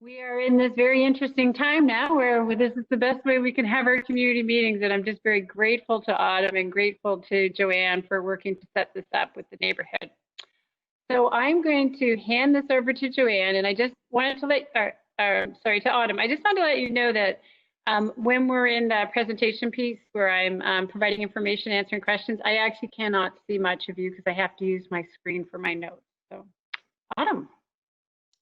We are in this very interesting time now where this is the best way we can have our community meetings. And I'm just very grateful to Autumn and grateful to Joanne for working to set this up with the neighborhood. So I'm going to hand this over to Joanne, and I just wanted to to Autumn. I just wanted to let you know that when we're in the presentation piece where I'm providing information, answering questions, I actually cannot see much of you because I have to use my screen for my notes. So, Autumn.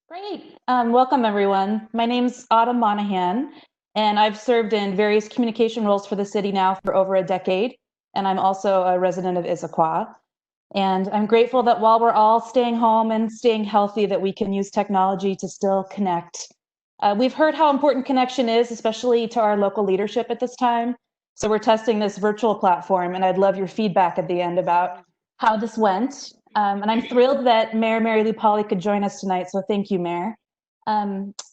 Great. Welcome, everyone. My name's Autumn Monahan, and I've served in various communication roles for the city now for over a decade, and I'm also a resident of Issaquah. And I'm grateful that while we're all staying home and staying healthy, that we can use technology to still connect. We've heard how important connection is, especially to our local leadership at this time. So we're testing this virtual platform, and I'd love your feedback at the end about how this went. And I'm thrilled that Mayor Mary Lou Pauly could join us tonight, so thank you, Mayor.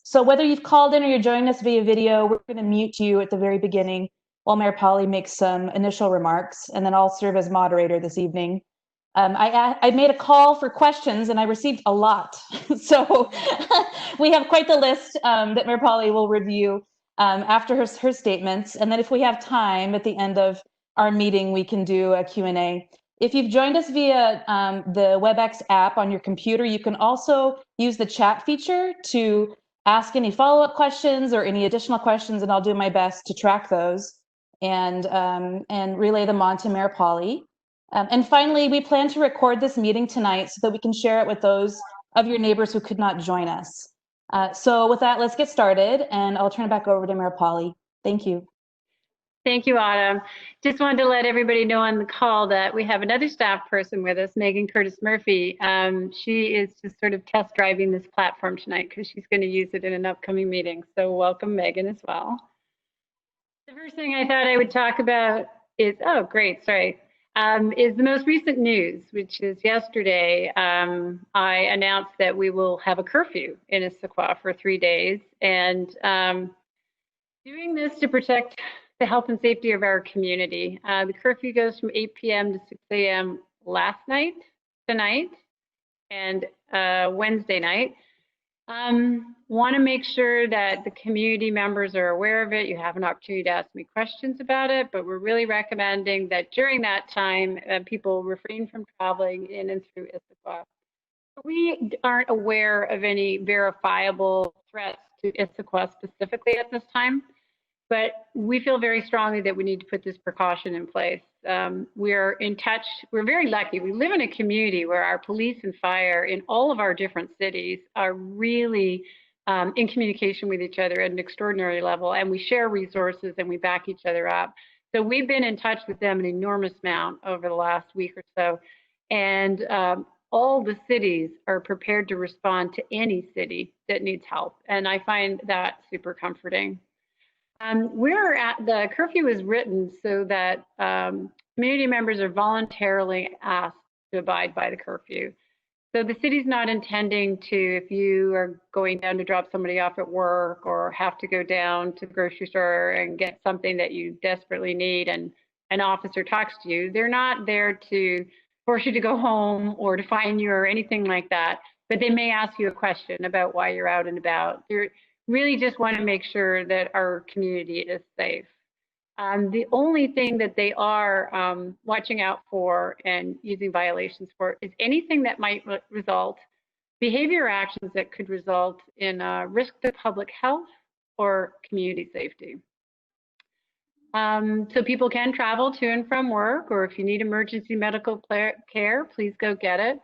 So whether you've called in or you're joining us via video, we're going to mute you at the very beginning while Mayor Pauly makes some initial remarks, and then I'll serve as moderator this evening. I made a call for questions and I received a lot. So we have quite the list that Mayor Pauly will review after her statements. And then if we have time at the end of our meeting, we can do a Q&A. If you've joined us via the WebEx app on your computer, you can also use the chat feature to ask any follow-up questions or any additional questions, and I'll do my best to track those and relay them on to Mayor Pauly. And finally, we plan to record this meeting tonight so that we can share it with those of your neighbors who could not join us. So with that, let's get started, and I'll turn it back over to Mayor Pauly. Thank you. Thank you, Autumn. Just wanted to let everybody know on the call that we have another staff person with us, Megan Curtis Murphy. She is just sort of test driving this platform tonight because she's going to use it in an upcoming meeting. So welcome, Megan, as well. The first thing I thought I would talk about is, is the most recent news, which is yesterday. I announced that we will have a curfew in Issaquah for 3 days, and doing this to protect the health and safety of our community. The curfew goes from 8 p.m. to 6 a.m. tonight, and Wednesday night. Want to make sure that the community members are aware of it. You have an opportunity to ask me questions about it, but we're really recommending that during that time, people refrain from traveling in and through Issaquah. We aren't aware of any verifiable threats to Issaquah specifically at this time, but we feel very strongly that we need to put this precaution in place. We're in touch. We're very lucky. We live in a community where our police and fire in all of our different cities are really in communication with each other at an extraordinary level, and we share resources and we back each other up. So we've been in touch with them an enormous amount over the last week or so, and all the cities are prepared to respond to any city that needs help, and I find that super comforting. The curfew is written so that community members are voluntarily asked to abide by the curfew. So the city's not intending to, if you are going down to drop somebody off at work or have to go down to the grocery store and get something that you desperately need and an officer talks to you, they're not there to force you to go home or to fine you or anything like that, but they may ask you a question about why you're out and about. They're really just want to make sure that our community is safe. The only thing that they are watching out for and using violations for is anything that might result, behavior actions that could result in risk to public health or community safety. So people can travel to and from work, or if you need emergency medical care, please go get it.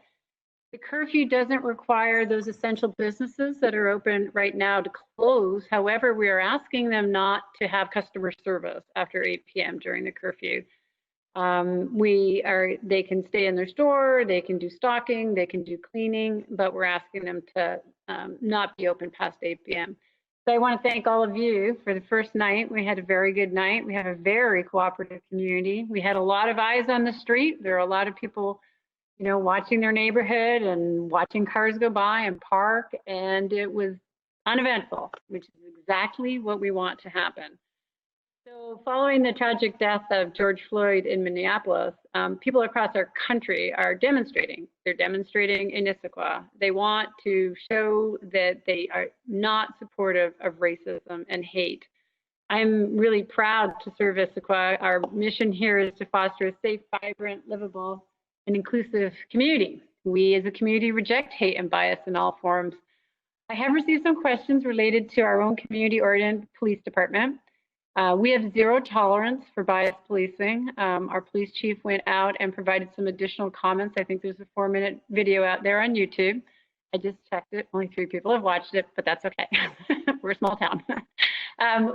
The curfew doesn't require those essential businesses that are open right now to close. However, we are asking them not to have customer service after 8 p.m. during the curfew. They can stay in their store, they can do stocking, they can do cleaning, but we're asking them to not be open past 8 p.m. So I want to thank all of you for the first night. We had a very good night. We have a very cooperative community. We had a lot of eyes on the street. There are a lot of people watching their neighborhood and watching cars go by and park, and it was uneventful, which is exactly what we want to happen. So following the tragic death of George Floyd in Minneapolis, people across our country are demonstrating. They're demonstrating in Issaquah. They want to show that they are not supportive of racism and hate. I'm really proud to serve Issaquah. Our mission here is to foster a safe, vibrant, livable, and inclusive community. We as a community reject hate and bias in all forms. I have received some questions related to our own community-oriented police department. We have zero tolerance for bias policing. Our police chief went out and provided some additional comments. I think there's a 4-minute video out there on YouTube. I just checked it. Only 3 people have watched it, but that's okay. We're a small town.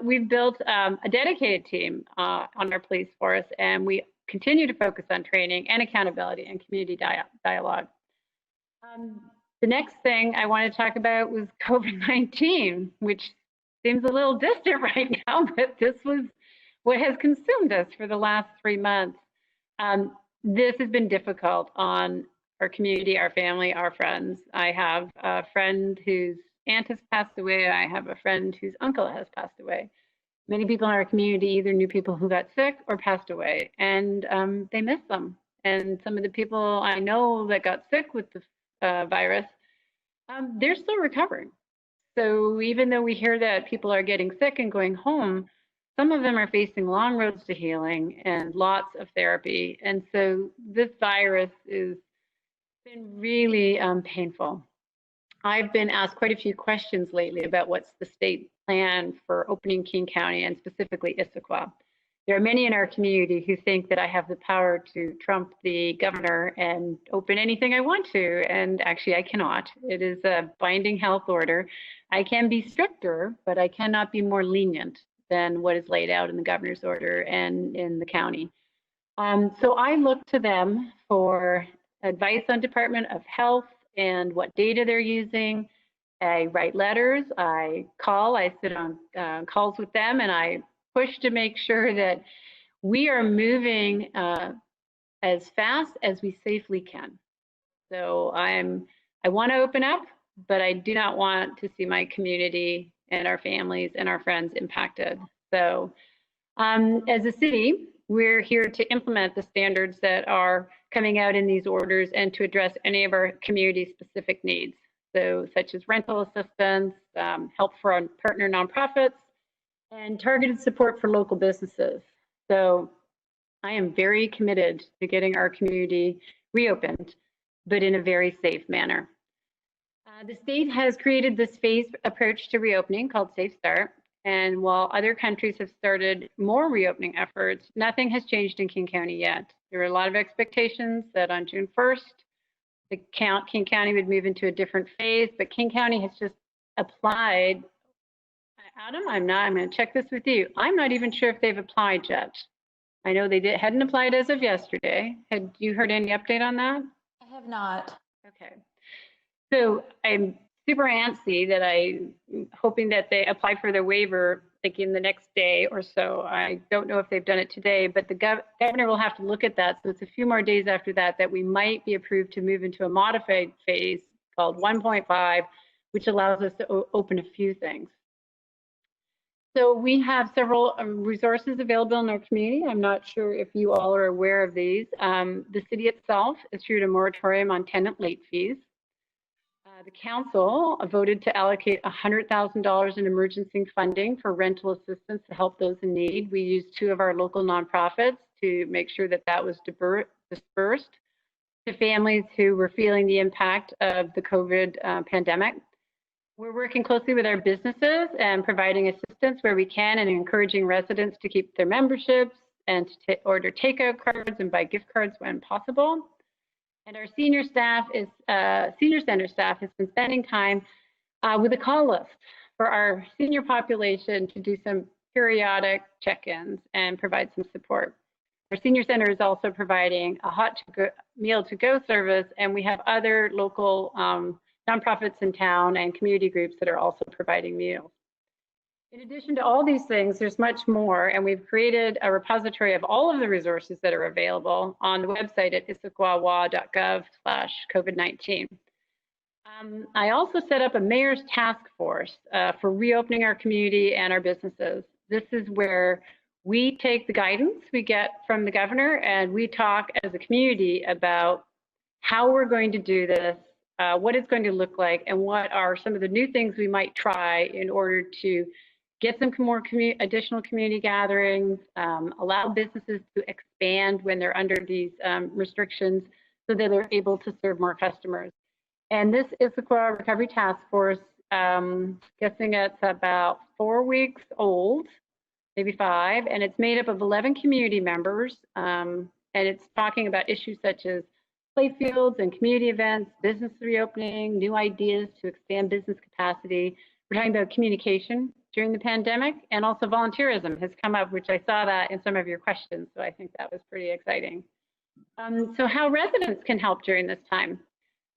We've built a dedicated team on our police force, and we continue to focus on training and accountability and community dialogue. The next thing I want to talk about was COVID-19, which seems a little distant right now, but this was what has consumed us for the last 3 months. This has been difficult on our community, our family, our friends. I have a friend whose aunt has passed away. I have a friend whose uncle has passed away. Many people in our community either knew people who got sick or passed away, and they miss them. And some of the people I know that got sick with the virus, they're still recovering. So even though we hear that people are getting sick and going home, some of them are facing long roads to healing and lots of therapy. And so this virus has been really painful. I've been asked quite a few questions lately about what's the state plan for opening King County and specifically Issaquah. There are many in our community who think that I have the power to trump the governor and open anything I want to, and actually I cannot. It is a binding health order. I can be stricter, but I cannot be more lenient than what is laid out in the governor's order and in the county. So I look to them for advice on Department of Health and what data they're using. I write letters, I call, I sit on calls with them, and I push to make sure that we are moving as fast as we safely can. So I want to open up, but I do not want to see my community and our families and our friends impacted. So as a city, we're here to implement the standards that are coming out in these orders and to address any of our community specific needs. So such as rental assistance, help for our partner nonprofits, and targeted support for local businesses. So I am very committed to getting our community reopened, but in a very safe manner. The state has created this phased approach to reopening called Safe Start. And while other countries have started more reopening efforts, nothing has changed in King County yet. There are a lot of expectations that on June 1st, King County would move into a different phase, but King County has just applied. Adam, I'm going to check this with you. I'm not even sure if they've applied yet. I know they hadn't applied as of yesterday. Had you heard any update on that? I have not. Okay. So I'm super antsy that I'm hoping that they apply for their waiver like in the next day or so. I don't know if they've done it today, but the governor will have to look at that. So it's a few more days after that that we might be approved to move into a modified phase called 1.5, which allows us to open a few things. So we have several resources available in our community. I'm not sure if you all are aware of these. The city itself issued a moratorium on tenant late fees. The council voted to allocate $100,000 in emergency funding for rental assistance to help those in need. We used 2 of our local nonprofits to make sure that that was dispersed to families who were feeling the impact of the COVID pandemic. We're working closely with our businesses and providing assistance where we can and encouraging residents to keep their memberships and to order takeout cards and buy gift cards when possible. And our senior center staff has been spending time with a call list for our senior population to do some periodic check-ins and provide some support. Our senior center is also providing a hot meal to go service, and we have other local nonprofits in town and community groups that are also providing meals. In addition to all these things, there's much more, and we've created a repository of all of the resources that are available on the website at issaquah.gov/COVID-19. I also set up a mayor's task force for reopening our community and our businesses. This is where we take the guidance we get from the governor and we talk as a community about how we're going to do this, what it's going to look like, and what are some of the new things we might try in order to get some more additional community gatherings, allow businesses to expand when they're under these restrictions so that they're able to serve more customers. And this Issaquah Recovery Task Force, guessing it's about 4 weeks old, maybe 5, and it's made up of 11 community members, and it's talking about issues such as playfields and community events, business reopening, new ideas to expand business capacity. We're talking about communication during the pandemic, and also volunteerism has come up, which I saw that in some of your questions, so I think that was pretty exciting. So how residents can help during this time.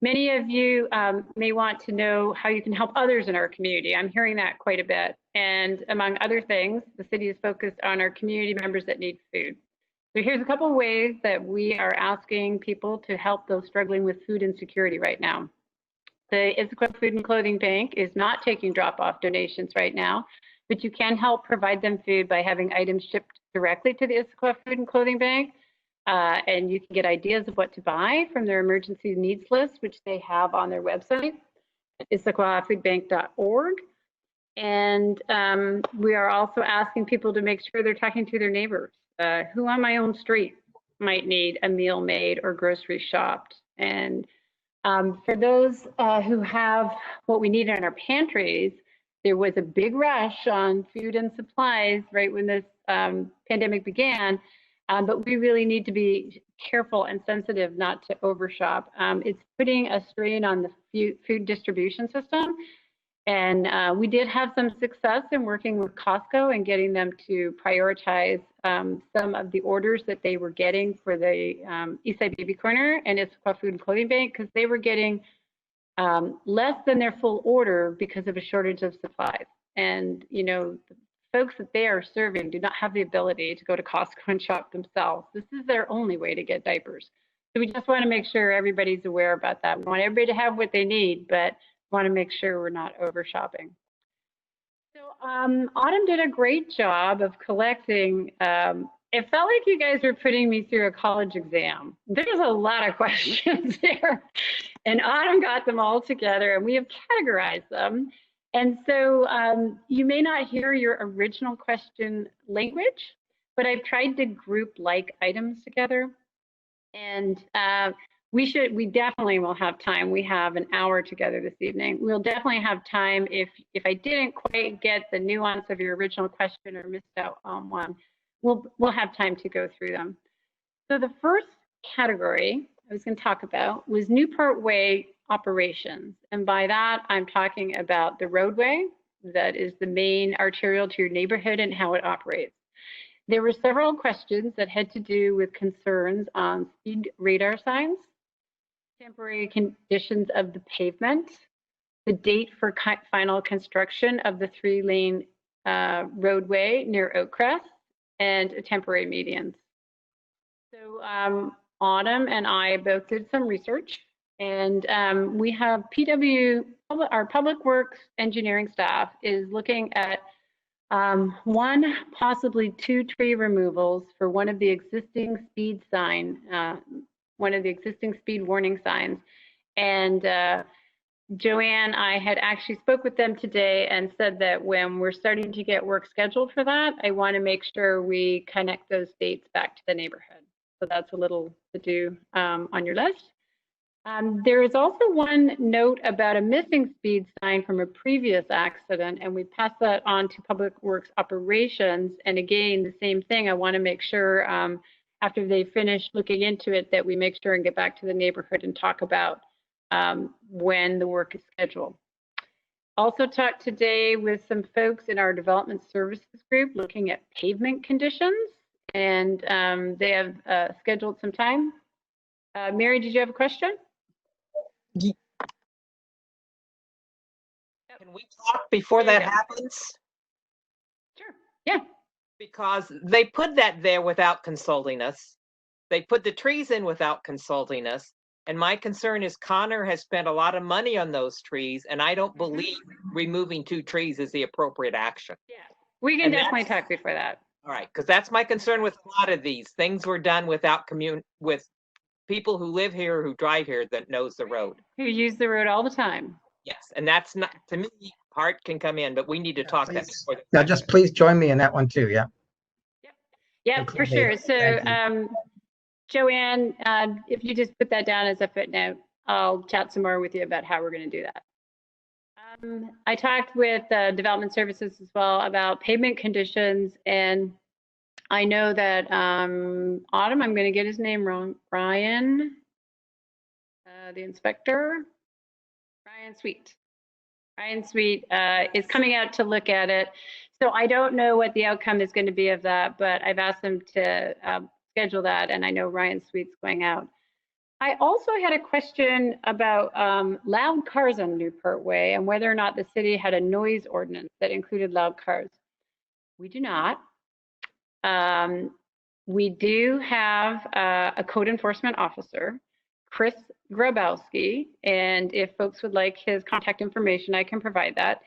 Many of you may want to know how you can help others in our community. I'm hearing that quite a bit. And among other things, the city is focused on our community members that need food. So here's a couple of ways that we are asking people to help those struggling with food insecurity right now. The Issaquah Food and Clothing Bank is not taking drop-off donations right now, but you can help provide them food by having items shipped directly to the Issaquah Food and Clothing Bank. And you can get ideas of what to buy from their emergency needs list, which they have on their website, issaquahfoodbank.org. And we are also asking people to make sure they're talking to their neighbors. Who on my own street might need a meal made or grocery shopped? And for those who have what we need in our pantries, there was a big rush on food and supplies right when this pandemic began. But we really need to be careful and sensitive not to overshop. It's putting a strain on the food distribution system. And we did have some success in working with Costco and getting them to prioritize some of the orders that they were getting for the Eastside Baby Corner and Issaquah Food and Clothing Bank, because they were getting less than their full order because of a shortage of supplies. And, you know, the folks that they are serving do not have the ability to go to Costco and shop themselves. This is their only way to get diapers. So we just want to make sure everybody's aware about that. We want everybody to have what they need, but want to make sure we're not over shopping. So Autumn did a great job of collecting. It felt like you guys were putting me through a college exam. There's a lot of questions there. And Autumn got them all together and we have categorized them. And so you may not hear your original question language, but I've tried to group like items together. And we definitely will have time. We have an hour together this evening. We'll definitely have time if I didn't quite get the nuance of your original question or missed out on one, we'll have time to go through them. So the first category I was going to talk about was Newport Way operations. And by that, I'm talking about the roadway that is the main arterial to your neighborhood and how it operates. There were several questions that had to do with concerns on speed radar signs, temporary conditions of the pavement, the date for final construction of the 3-lane roadway near Oakcrest, and temporary medians. So Autumn and I both did some research, and we have our Public Works engineering staff is looking at 1, possibly 2 tree removals for one of the existing speed warning signs. And Joanne, I had actually spoke with them today and said that when we're starting to get work scheduled for that, I want to make sure we connect those dates back to the neighborhood. So that's a little to do on your list. There is also one note about a missing speed sign from a previous accident, and we passed that on to Public Works Operations. And again, the same thing, I want to make sure after they finish looking into it that we make sure and get back to the neighborhood and talk about when the work is scheduled. Also talked today with some folks in our development services group looking at pavement conditions, and they have scheduled some time. Mary, did you have a question? Can we talk before that happens? Sure, yeah. Because they put that there without consulting us. They put the trees in without consulting us. And my concern is Connor has spent a lot of money on those trees, and I don't believe removing 2 trees is the appropriate action. Yeah, we can definitely talk before that. All right, because that's my concern with a lot of these. Things were done without with people who live here, who drive here, that knows the road. Who use the road all the time. Yes, and that's not, to me, Hart can come in, but we need to talk that Please. before. Yeah, just please join me in that one too, yeah. Yep, for Include sure. me. So, Thank you. Joanne, if you just put that down as a footnote, I'll chat some more with you about how we're going to do that. I talked with Development Services as well about pavement conditions, and I know that Autumn, I'm going to get his name wrong, Ryan, the inspector, Ryan Sweet. Ryan Sweet is coming out to look at it. So I don't know what the outcome is going to be of that, but I've asked him to schedule that, and I know Ryan Sweet's going out. I also had a question about loud cars on Newport Way and whether or not the city had a noise ordinance that included loud cars. We do not. We do have a code enforcement officer, Chris Grabowski, and if folks would like his contact information, I can provide that.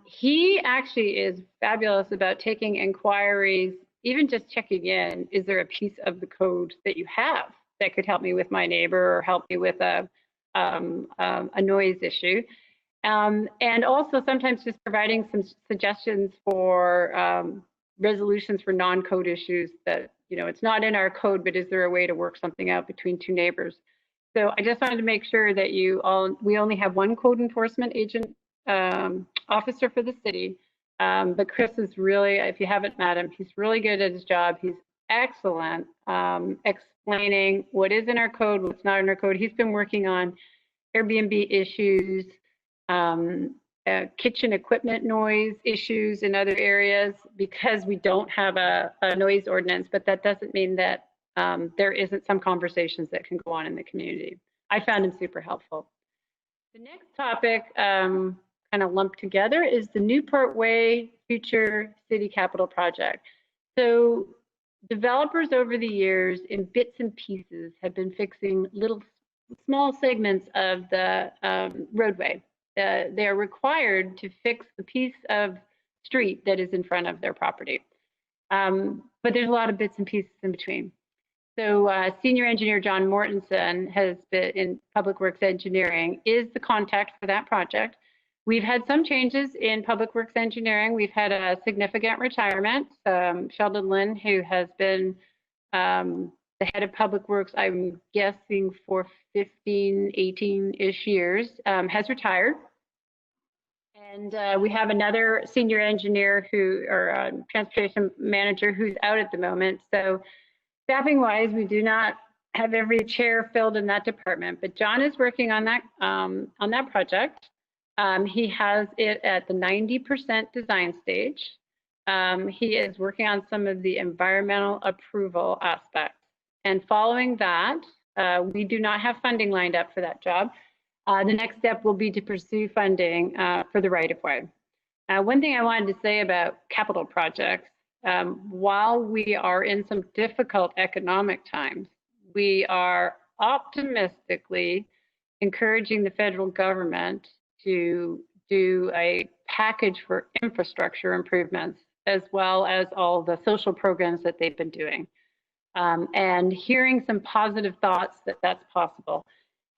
He actually is fabulous about taking inquiries, even just checking in, is there a piece of the code that you have that could help me with my neighbor or help me with a noise issue? And also sometimes just providing some suggestions for resolutions for non-code issues that, you know, it's not in our code, but is there a way to work something out between two neighbors? So I just wanted to make sure that we only have one code enforcement agent officer for the city. But Chris is really, if you haven't met him, he's really good at his job. He's excellent explaining what is in our code, what's not in our code. He's been working on Airbnb issues, kitchen equipment noise issues in other areas because we don't have a noise ordinance, but that doesn't mean that there isn't some conversations that can go on in the community. I found him super helpful. The next topic, kind of lumped together, is the Newport Way Future City Capital Project. So developers over the years in bits and pieces have been fixing little small segments of the roadway. They are required to fix the piece of street that is in front of their property. But there's a lot of bits and pieces in between. So Senior Engineer John Mortensen has been in Public Works Engineering, is the contact for that project. We've had some changes in Public Works Engineering. We've had a significant retirement. Sheldon Lynn, who has been the head of Public Works, I'm guessing for 15, 18-ish years, has retired. And we have another senior engineer or transportation manager who's out at the moment. So staffing wise, we do not have every chair filled in that department, but John is working on that project. He has it at the 90% design stage. He is working on some of the environmental approval aspects. And following that, we do not have funding lined up for that job. The next step will be to pursue funding for the right-of-way. One thing I wanted to say about capital projects, while we are in some difficult economic times, we are optimistically encouraging the federal government to do a package for infrastructure improvements, as well as all the social programs that they've been doing. And hearing some positive thoughts that that's possible.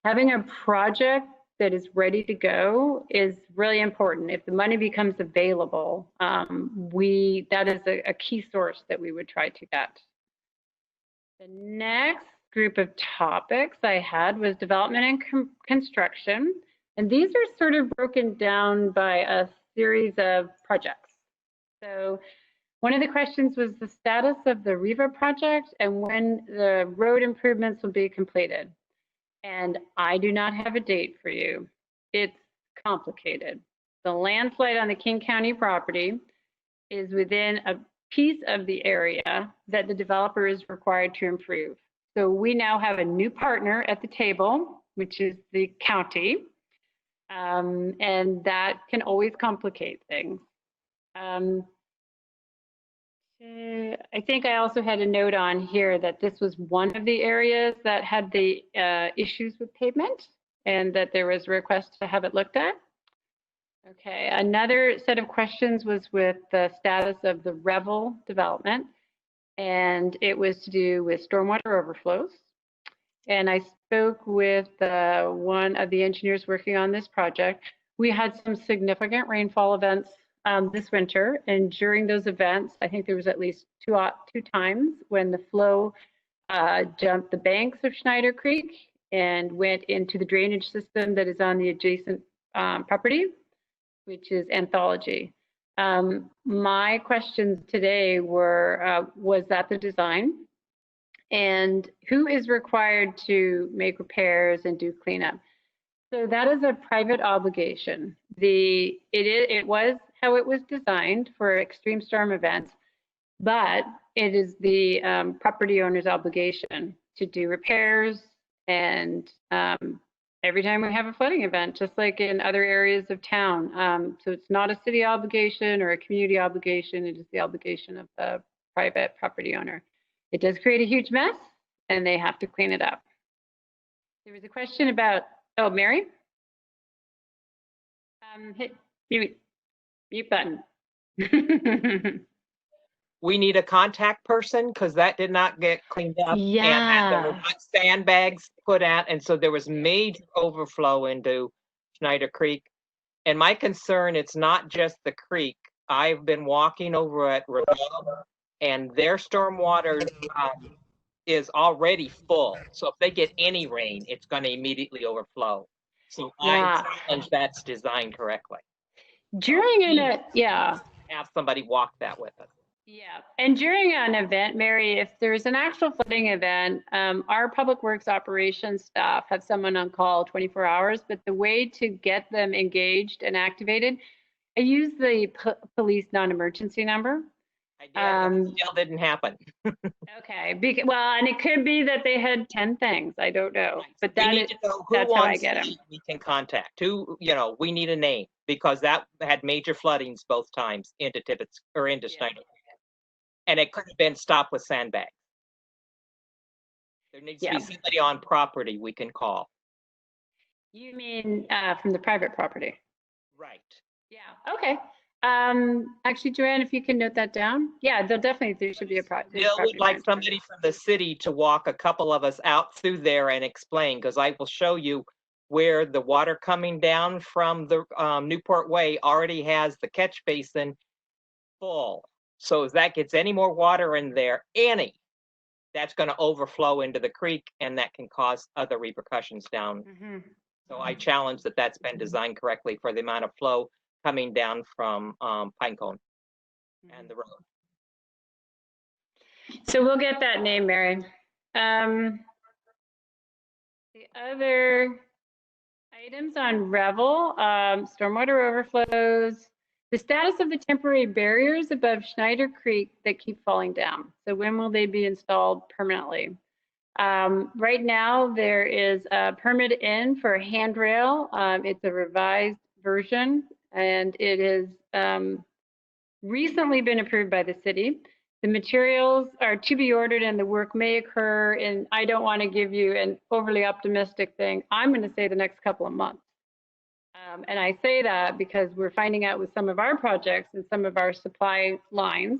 Having a project that is ready to go is really important. If the money becomes available, that is a key source that we would try to get. The next group of topics I had was development and construction. And these are sort of broken down by a series of projects. So one of the questions was the status of the Riva project and when the road improvements will be completed. And I do not have a date for you. It's complicated. The landslide on the King County property is within a piece of the area that the developer is required to improve. So we now have a new partner at the table, which is the county. And that can always complicate things. I think I also had a note on here that this was one of the areas that had the issues with pavement and that there was a request to have it looked at. Okay, another set of questions was with the status of the Revel development, and it was to do with stormwater overflows. And I spoke with one of the engineers working on this project. We had some significant rainfall events this winter, and during those events, I think there was at least two times when the flow jumped the banks of Schneider Creek and went into the drainage system that is on the adjacent property, which is Anthology. My questions today were, was that the design? And who is required to make repairs and do cleanup? So that is a private obligation. It was how it was designed for extreme storm events, but it is the property owner's obligation to do repairs and every time we have a flooding event, just like in other areas of town. So it's not a city obligation or a community obligation. It is the obligation of the private property owner. It does create a huge mess and they have to clean it up. There was a question about, oh, Mary? Hit mute button. We need a contact person because that did not get cleaned up. Yeah. And there were sandbags put out. And so there was major overflow into Schneider Creek. And my concern, it's not just the creek. I've been walking over at Revel and their stormwater is already full. So if they get any rain, it's going to immediately overflow. So Yeah. I challenge that's designed correctly. During yeah. Have somebody walk that with us. Yeah, and during an event, Mary, if there's an actual flooding event, our public works operations staff have someone on call 24 hours, but the way to get them engaged and activated, I use the police non-emergency number. I did, it still didn't happen. Okay, well, and it could be that they had 10 things, I don't know, but we need to know who that's how I get them. We can contact who, we need a name because that had major floodings both times into Tibbetts or into Schneider. And it could have been stopped with sandbags. There needs to be somebody on property we can call. You mean from the private property? Right. Yeah, okay. Actually, Joanne, if you can note that down. Yeah, there should be a project. Bill would like somebody from the city to walk a couple of us out through there and explain, because I will show you where the water coming down from the Newport Way already has the catch basin full. So if that gets any more water in there, that's going to overflow into the creek and that can cause other repercussions down. So I challenge that that's been designed correctly for the amount of flow coming down from Pinecone and the road. So we'll get that name, Mary. The other items on Revel, stormwater overflows, the status of the temporary barriers above Schneider Creek that keep falling down. So when will they be installed permanently? Right now, there is a permit in for a handrail. It's a revised version, and it has recently been approved by the city. The materials are to be ordered and the work may occur in, I don't want to give you an overly optimistic thing. I'm going to say the next couple of months. And I say that because we're finding out with some of our projects and some of our supply lines,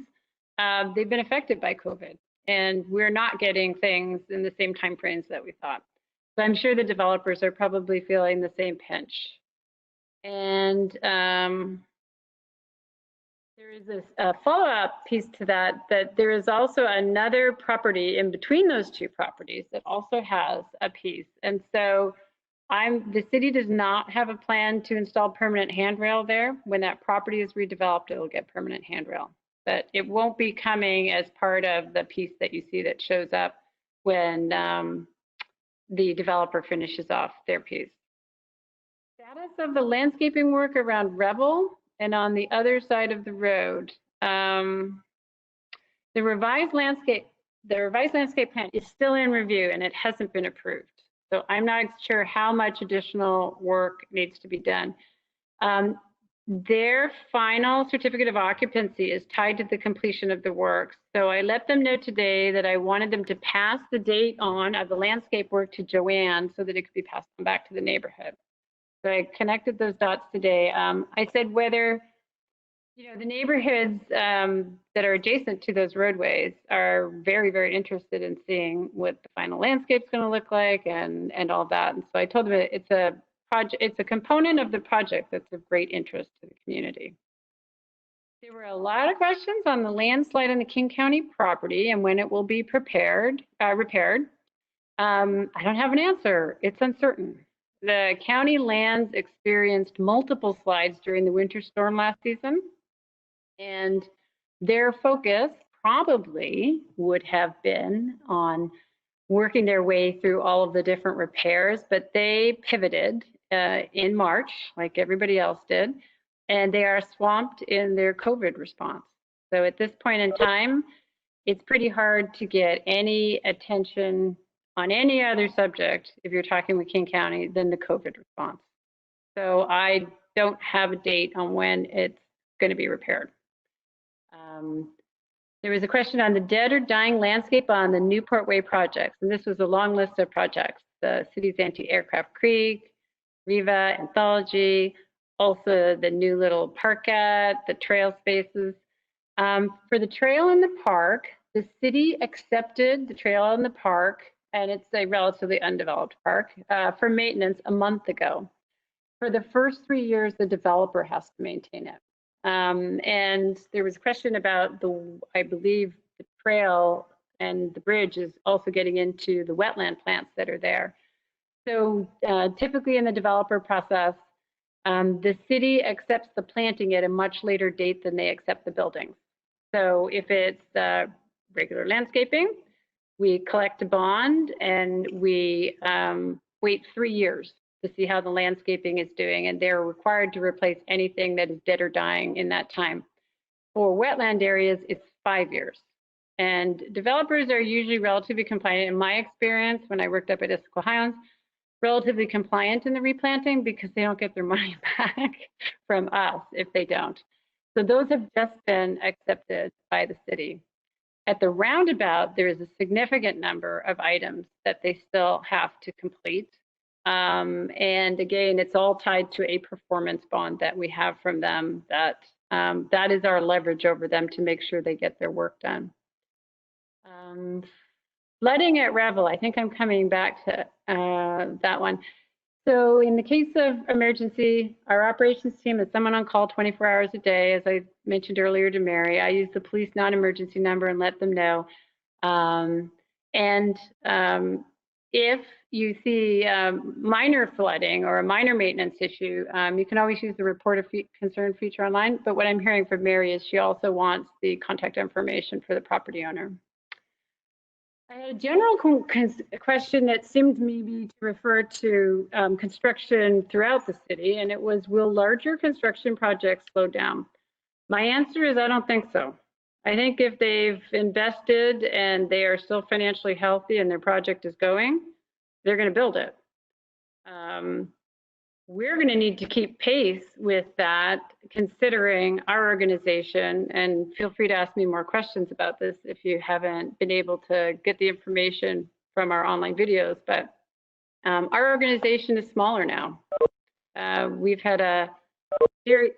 they've been affected by COVID and we're not getting things in the same timeframes that we thought. So I'm sure the developers are probably feeling the same pinch. And there is a follow-up piece to that there is also another property in between those two properties that also has a piece. And so the city does not have a plan to install permanent handrail there. When that property is redeveloped, it will get permanent handrail. But it won't be coming as part of the piece that you see that shows up when the developer finishes off their piece. Status of the landscaping work around Revel and on the other side of the road. The revised landscape plan is still in review and it hasn't been approved. So I'm not sure how much additional work needs to be done. Their final certificate of occupancy is tied to the completion of the work. So I let them know today that I wanted them to pass the date on of the landscape work to Joanne so that it could be passed on back to the neighborhood. So I connected those dots today. I said whether, the neighborhoods that are adjacent to those roadways are very, very interested in seeing what the final landscape's going to look like and all that. And so I told them it's a project, it's a component of the project that's of great interest to the community. There were a lot of questions on the landslide on the King County property and when it will be repaired. I don't have an answer. It's uncertain. The county lands experienced multiple slides during the winter storm last season, and their focus probably would have been on working their way through all of the different repairs, but they pivoted in March, like everybody else did, and they are swamped in their COVID response. So at this point in time, it's pretty hard to get any attention on any other subject, if you're talking with King County, than the COVID response. So I don't have a date on when it's going to be repaired. There was a question on the dead or dying landscape on the Newport Way projects, and this was a long list of projects: the city's anti-aircraft creek, Riva, Anthology, also the new little parkette, the trail spaces. For the trail in the park, the city accepted the trail in the park, and it's a relatively undeveloped park, for maintenance a month ago. For the first 3 years, the developer has to maintain it. And there was a question about I believe the trail and the bridge is also getting into the wetland plants that are there. So typically in the developer process, the city accepts the planting at a much later date than they accept the buildings. So if it's regular landscaping, we collect a bond and we wait 3 years to see how the landscaping is doing, and they're required to replace anything that is dead or dying in that time. For wetland areas, it's 5 years. And developers are usually relatively compliant. In my experience, when I worked up at Issaquah Highlands, relatively compliant in the replanting because they don't get their money back from us if they don't. So those have just been accepted by the city. At the roundabout, there is a significant number of items that they still have to complete. And again, it's all tied to a performance bond that we have from them that is our leverage over them to make sure they get their work done. Flooding at Revel, I think I'm coming back to that one. So in the case of emergency, our operations team is someone on call 24 hours a day. As I mentioned earlier to Mary, I use the police non-emergency number and let them know. If you see minor flooding or a minor maintenance issue, you can always use the report of concern feature online. But what I'm hearing from Mary is she also wants the contact information for the property owner. I had a general question that seemed maybe to refer to construction throughout the city, and it was, will larger construction projects slow down? My answer is I don't think so. I think if they've invested and they are still financially healthy and their project is going, they're going to build it. We're going to need to keep pace with that, considering our organization, and feel free to ask me more questions about this if you haven't been able to get the information from our online videos, but our organization is smaller now. We've had a series,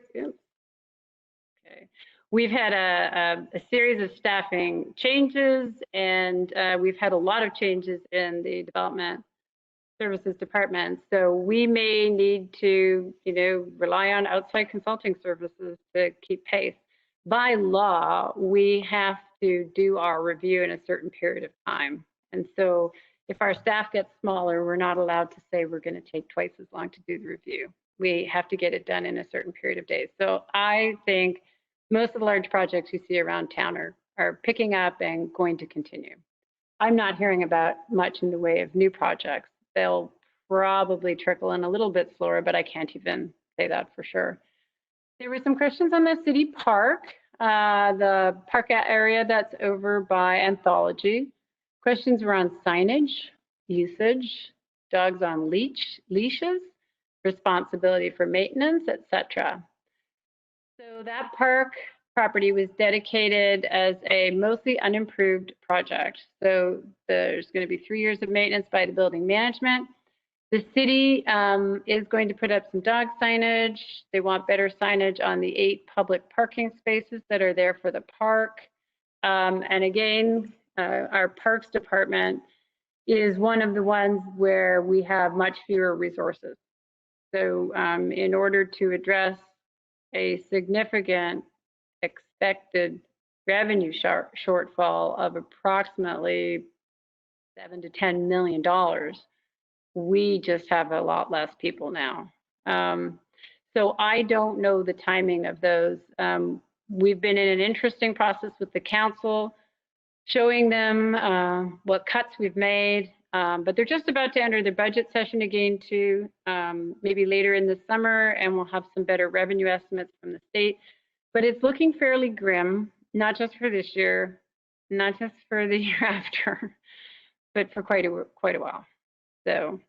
We've had a series of staffing changes, and we've had a lot of changes in the development services department. So we may need to, rely on outside consulting services to keep pace. By law, we have to do our review in a certain period of time. And so if our staff gets smaller, we're not allowed to say we're going to take twice as long to do the review. We have to get it done in a certain period of days. So I think most of the large projects you see around town are picking up and going to continue. I'm not hearing about much in the way of new projects. They'll probably trickle in a little bit slower, but I can't even say that for sure. There were some questions on the city park, the park area that's over by Anthology. Questions were on signage, usage, dogs on leashes, responsibility for maintenance, etc. So that park property was dedicated as a mostly unimproved project. So there's going to be 3 years of maintenance by the building management. The city is going to put up some dog signage. They want better signage on the 8 public parking spaces that are there for the park. And again, our Parks Department is one of the ones where we have much fewer resources. So in order to address a significant expected revenue shortfall of approximately $7 to $10 million, we just have a lot less people now. So I don't know the timing of those. We've been in an interesting process with the council, showing them what cuts we've made, but they're just about to enter their budget session again too, maybe later in the summer, and we'll have some better revenue estimates from the state. But it's looking fairly grim, not just for this year, not just for the year after, but for quite a while. So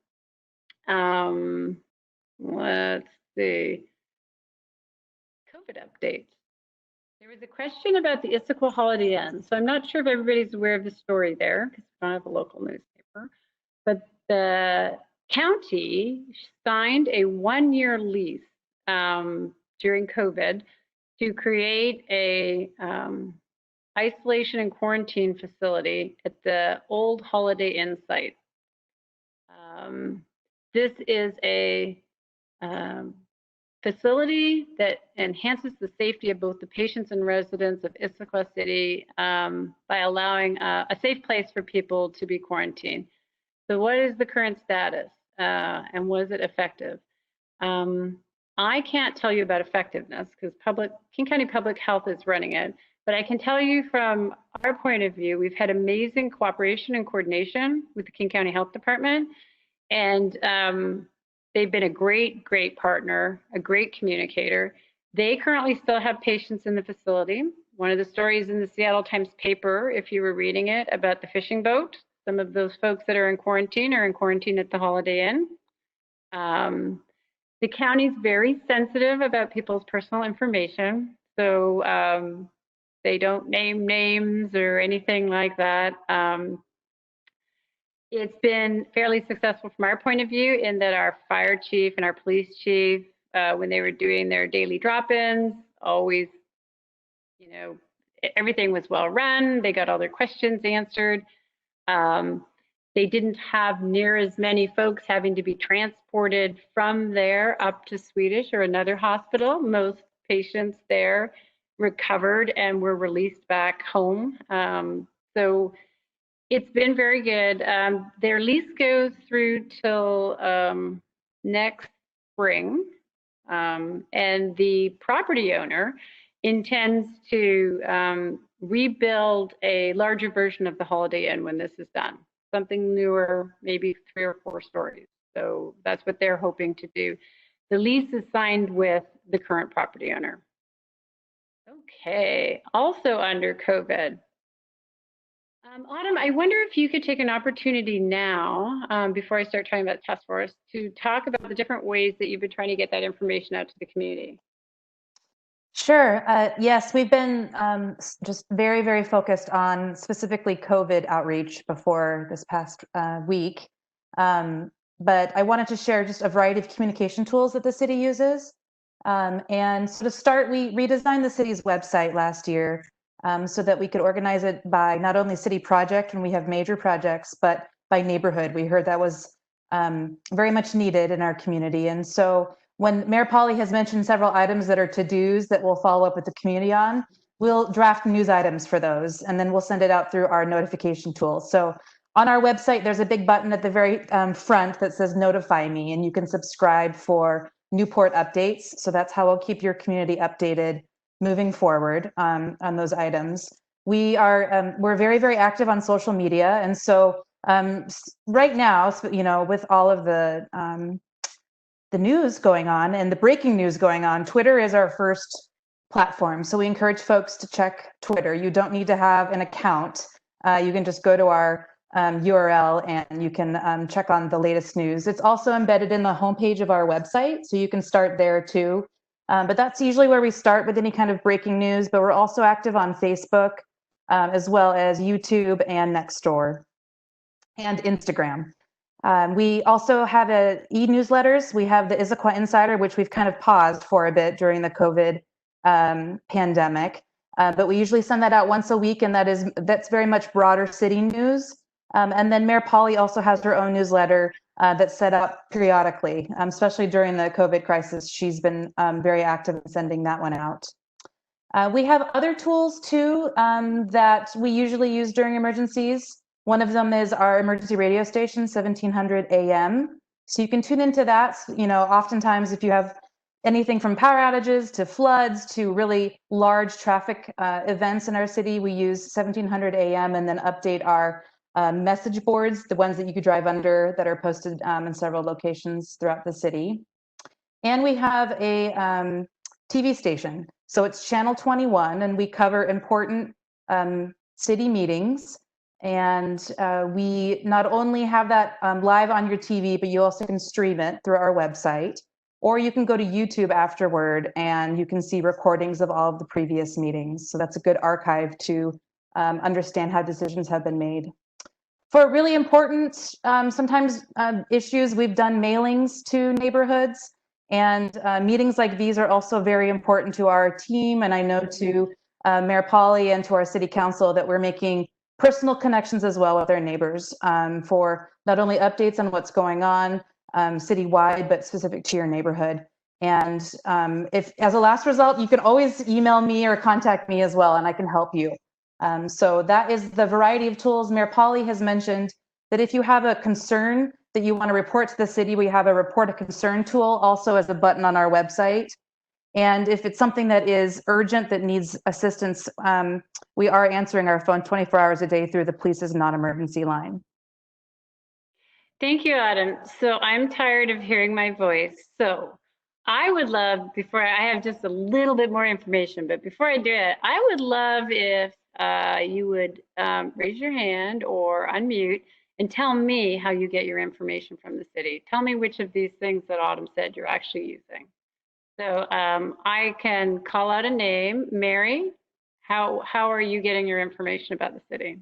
let's see. COVID updates. There was a question about the Issaquah Holiday Inn. So I'm not sure if everybody's aware of the story there because we don't have a local newspaper. But the county signed a 1-year lease during COVID to create a isolation and quarantine facility at the old Holiday Inn site. This is a facility that enhances the safety of both the patients and residents of Issaquah City by allowing a safe place for people to be quarantined. So what is the current status and was it effective? I can't tell you about effectiveness because King County Public Health is running it, but I can tell you from our point of view, we've had amazing cooperation and coordination with the King County Health Department, and they've been a great partner, a great communicator. They currently still have patients in the facility. One of the stories in the Seattle Times paper, if you were reading it, about the fishing boat, some of those folks that are in quarantine at the Holiday Inn. The county's very sensitive about people's personal information, so they don't name names or anything like that. It's been fairly successful from our point of view in that our fire chief and our police chief, when they were doing their daily drop-ins, always, everything was well run. They got all their questions answered. They didn't have near as many folks having to be transported from there up to Swedish or another hospital. Most patients there recovered and were released back home. So it's been very good. Their lease goes through till next spring, and the property owner intends to rebuild a larger version of the Holiday Inn when this is done. Something newer, maybe 3 or 4 stories. So that's what they're hoping to do. The lease is signed with the current property owner. Okay, also under COVID. Autumn, I wonder if you could take an opportunity now, before I start talking about task force, to talk about the different ways that you've been trying to get that information out to the community. Sure. Yes, we've been just very focused on specifically COVID outreach before this past week. But I wanted to share just a variety of communication tools that the city uses. And so to start, we redesigned the city's website last year so that we could organize it by not only city project when we have major projects, but by neighborhood. We heard that was very much needed in our community. And so when Mayor Pauly has mentioned several items that are to-dos that we'll follow up with the community on, we'll draft news items for those, and then we'll send it out through our notification tool. So on our website, there's a big button at the very front that says notify me, and you can subscribe for Newport updates. So that's how we'll keep your community updated moving forward on those items. We're very active on social media. And so right now, with all of the news going on and the breaking news going on, Twitter is our first platform. So we encourage folks to check Twitter. You don't need to have an account. You can just go to our URL and you can check on the latest news. It's also embedded in the homepage of our website, so you can start there too. But that's usually where we start with any kind of breaking news, but we're also active on Facebook, as well as YouTube and Nextdoor and Instagram. We also have e-newsletters. We have the Issaquah Insider, which we've kind of paused for a bit during the COVID pandemic. But we usually send that out once a week, and that's very much broader city news. And then Mayor Pauly also has her own newsletter that's set up periodically, especially during the COVID crisis. She's been very active in sending that one out. We have other tools too that we usually use during emergencies. One of them is our emergency radio station, 1700 AM. So you can tune into that. You know, oftentimes if you have anything from power outages to floods to really large traffic events in our city, we use 1700 AM and then update our message boards, the ones that you could drive under that are posted in several locations throughout the city. And we have a TV station. So it's Channel 21, and we cover important city meetings. And we not only have that live on your TV, but you also can stream it through our website. Or you can go to YouTube afterward and you can see recordings of all of the previous meetings. So that's a good archive to understand how decisions have been made. For really important, sometimes issues, we've done mailings to neighborhoods. And meetings like these are also very important to our team. And I know to Mayor Pauly and to our city council that we're making personal connections as well with our neighbors for not only updates on what's going on citywide, but specific to your neighborhood. And if, as a last result, you can always email me or contact me as well, and I can help you. So that is the variety of tools. Mayor Pauly has mentioned that if you have a concern that you want to report to the city, we have a report a concern tool also as a button on our website. And if it's something that is urgent that needs assistance, we are answering our phone 24 hours a day through the police's non-emergency line. Thank you, Autumn. So I'm tired of hearing my voice. So I would love, before I have just a little bit more information, but before I do it, I would love if you would raise your hand or unmute and tell me how you get your information from the city. Tell me which of these things that Autumn said you're actually using. So I can call out a name. Mary, how are you getting your information about the city?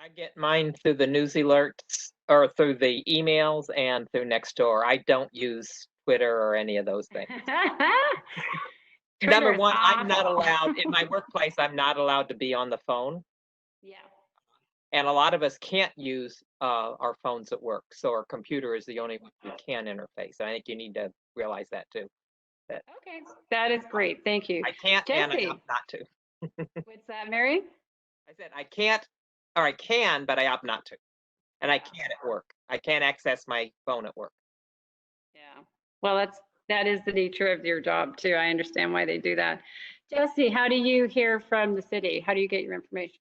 I get mine through the news alerts or through the emails and through Nextdoor. I don't use Twitter or any of those things. Number one, I'm not allowed in my workplace. I'm not allowed to be on the phone. Yeah. And a lot of us can't use our phones at work. So our computer is the only one we can interface. I think you need to realize that too. Okay, that is great. Thank you. I can't Jesse. and I opt not to. What's that, Mary? I said I can't, or I can, but I opt not to. And I can't at work. I can't access my phone at work. Yeah. Well, that is the nature of your job too. I understand why they do that. Jesse, how do you hear from the city? How do you get your information?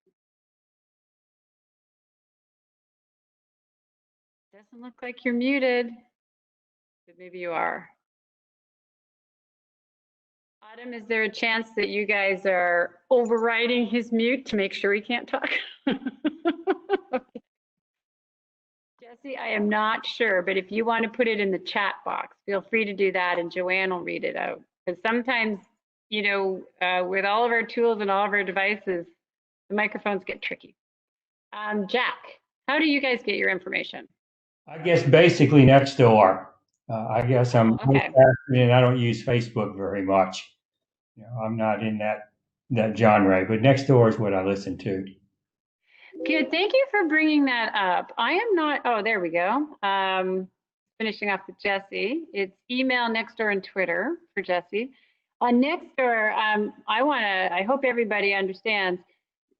Doesn't look like you're muted, but maybe you are. Autumn, is there a chance that you guys are overriding his mute to make sure he can't talk? Jesse, I am not sure, but if you want to put it in the chat box, feel free to do that and Joanne will read it out. Because sometimes, you know, with all of our tools and all of our devices, the microphones get tricky. Jack, how do you guys get your information? I guess basically Nextdoor. I guess I'm Okay. and I don't use Facebook very much. You know, I'm not in that genre, but Nextdoor is what I listen to. Good. Thank you for bringing that up. I am not. Oh, there we go. Finishing off with Jesse. It's email, Nextdoor, and Twitter for Jesse. On Nextdoor, I hope everybody understands,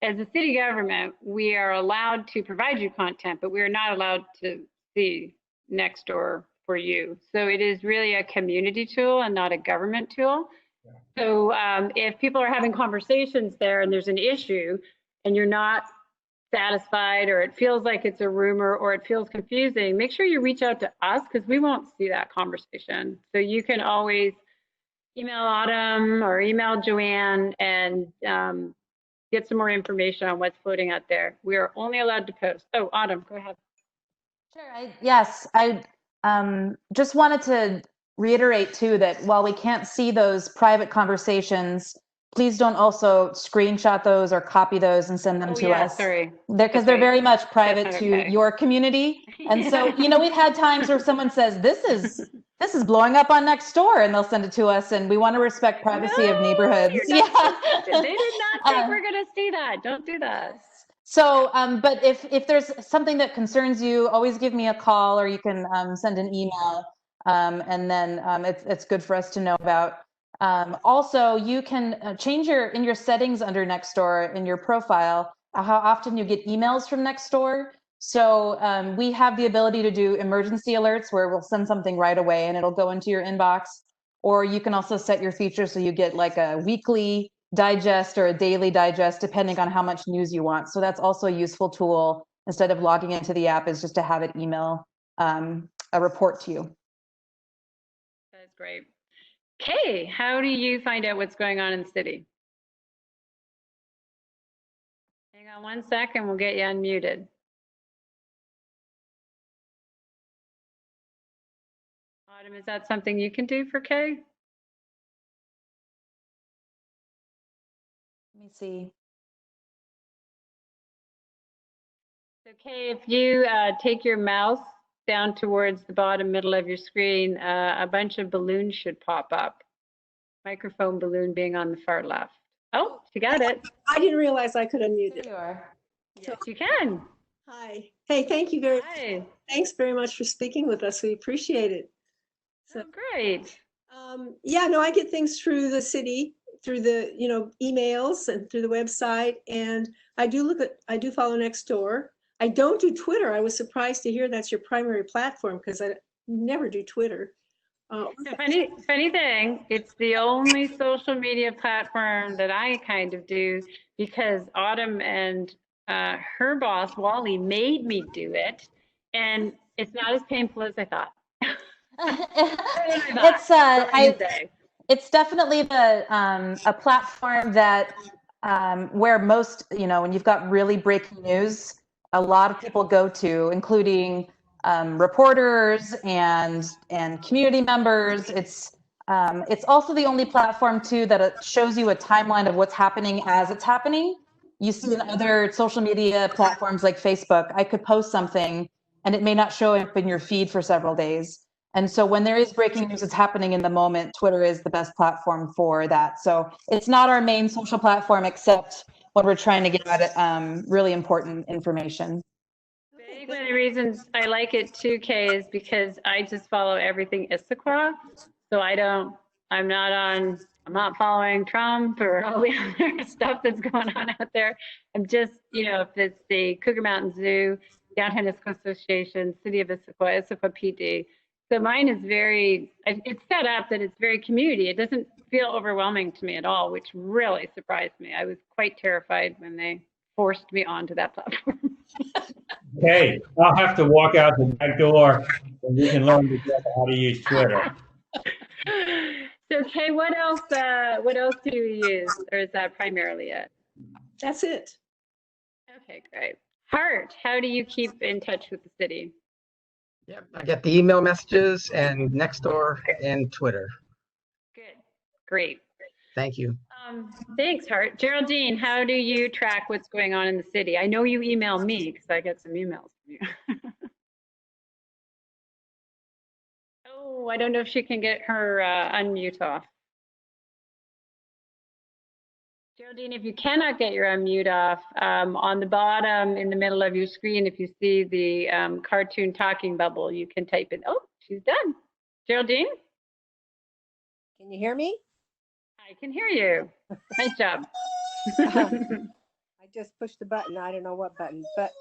as a city government, we are allowed to provide you content, but we are not allowed to see Nextdoor for you. So it is really a community tool and not a government tool. So if people are having conversations there and there's an issue and you're not satisfied, or it feels like it's a rumor, or it feels confusing, make sure you reach out to us because we won't see that conversation. So you can always email Autumn or email Joanne and get some more information on what's floating out there. We are only allowed to post. Oh, Autumn, go ahead. Sure. Yes, I just wanted to reiterate too that while we can't see those private conversations, please don't also screenshot those or copy those and send them to us. Sorry. Because they're very much private That's to not okay. your community. And so, you know, we've had times where someone says, this is blowing up on Nextdoor, and they'll send it to us, and we want to respect privacy of neighborhoods. They did not think we're going to see that. Don't do that. So, but if there's something that concerns you, always give me a call, or you can send an email, and then it's good for us to know about. Also, you can change in your settings under Nextdoor in your profile how often you get emails from Nextdoor. So we have the ability to do emergency alerts where we'll send something right away and it'll go into your inbox. Or you can also set your feature so you get like a weekly digest or a daily digest, depending on how much news you want. So that's also a useful tool. Instead of logging into the app, is just to have it email a report to you. That's great. Kay, how do you find out what's going on in the city? Hang on 1 second, we'll get you unmuted. Autumn, is that something you can do for Kay? Let me see. So Kay, if you take your mouse down towards the bottom middle of your screen, a bunch of balloons should pop up. Microphone balloon being on the far left. Oh, she got it. I didn't realize I could unmute There it. you are. Yes, you can. Hi. Hey, thank you very Hi. Thanks very much for speaking with us. We appreciate it. So great. Yeah, no, I get things through the city, through the, emails and through the website. And I do follow Nextdoor. I don't do Twitter. I was surprised to hear that's your primary platform because I never do Twitter. The funny thing, it's the only social media platform that I kind of do because Autumn and her boss, Wally, made me do it. And it's not as painful as I thought. It's definitely a platform that where most, when you've got really breaking news, a lot of people go to, including reporters and community members. It's also the only platform too that shows you a timeline of what's happening as it's happening. You see in other social media platforms like Facebook, I could post something and it may not show up in your feed for several days. And so when there is breaking news that's happening in the moment, Twitter is the best platform for that. So it's not our main social platform, except when we're trying to get at really important information. I think one of the reasons I like it too, Kay, is because I just follow everything Issaquah. So I'm not following Trump or all the other stuff that's going on out there. I'm just, if it's the Cougar Mountain Zoo, Downtown Issaquah Association, City of Issaquah, Issaquah PD. So mine is it's set up that it's very community. It doesn't feel overwhelming to me at all, which really surprised me. I was quite terrified when they forced me onto that platform. Hey, I'll have to walk out the back door and we can learn together how to use Twitter. So Kay, what else do you use? Or is that primarily it? That's it. Okay, great. Hart, how do you keep in touch with the city? Yeah, I get the email messages and Nextdoor and Twitter. Good, great. Thank you. Thanks, Hart. Geraldine, how do you track what's going on in the city? I know you email me because I get some emails from you. Oh, I don't know if she can get her unmute off. Geraldine, if you cannot get your unmute off, on the bottom in the middle of your screen, if you see the cartoon talking bubble, you can type in. Oh, she's done. Geraldine? Can you hear me? I can hear you. Nice job. I just pushed the button. I don't know what button, but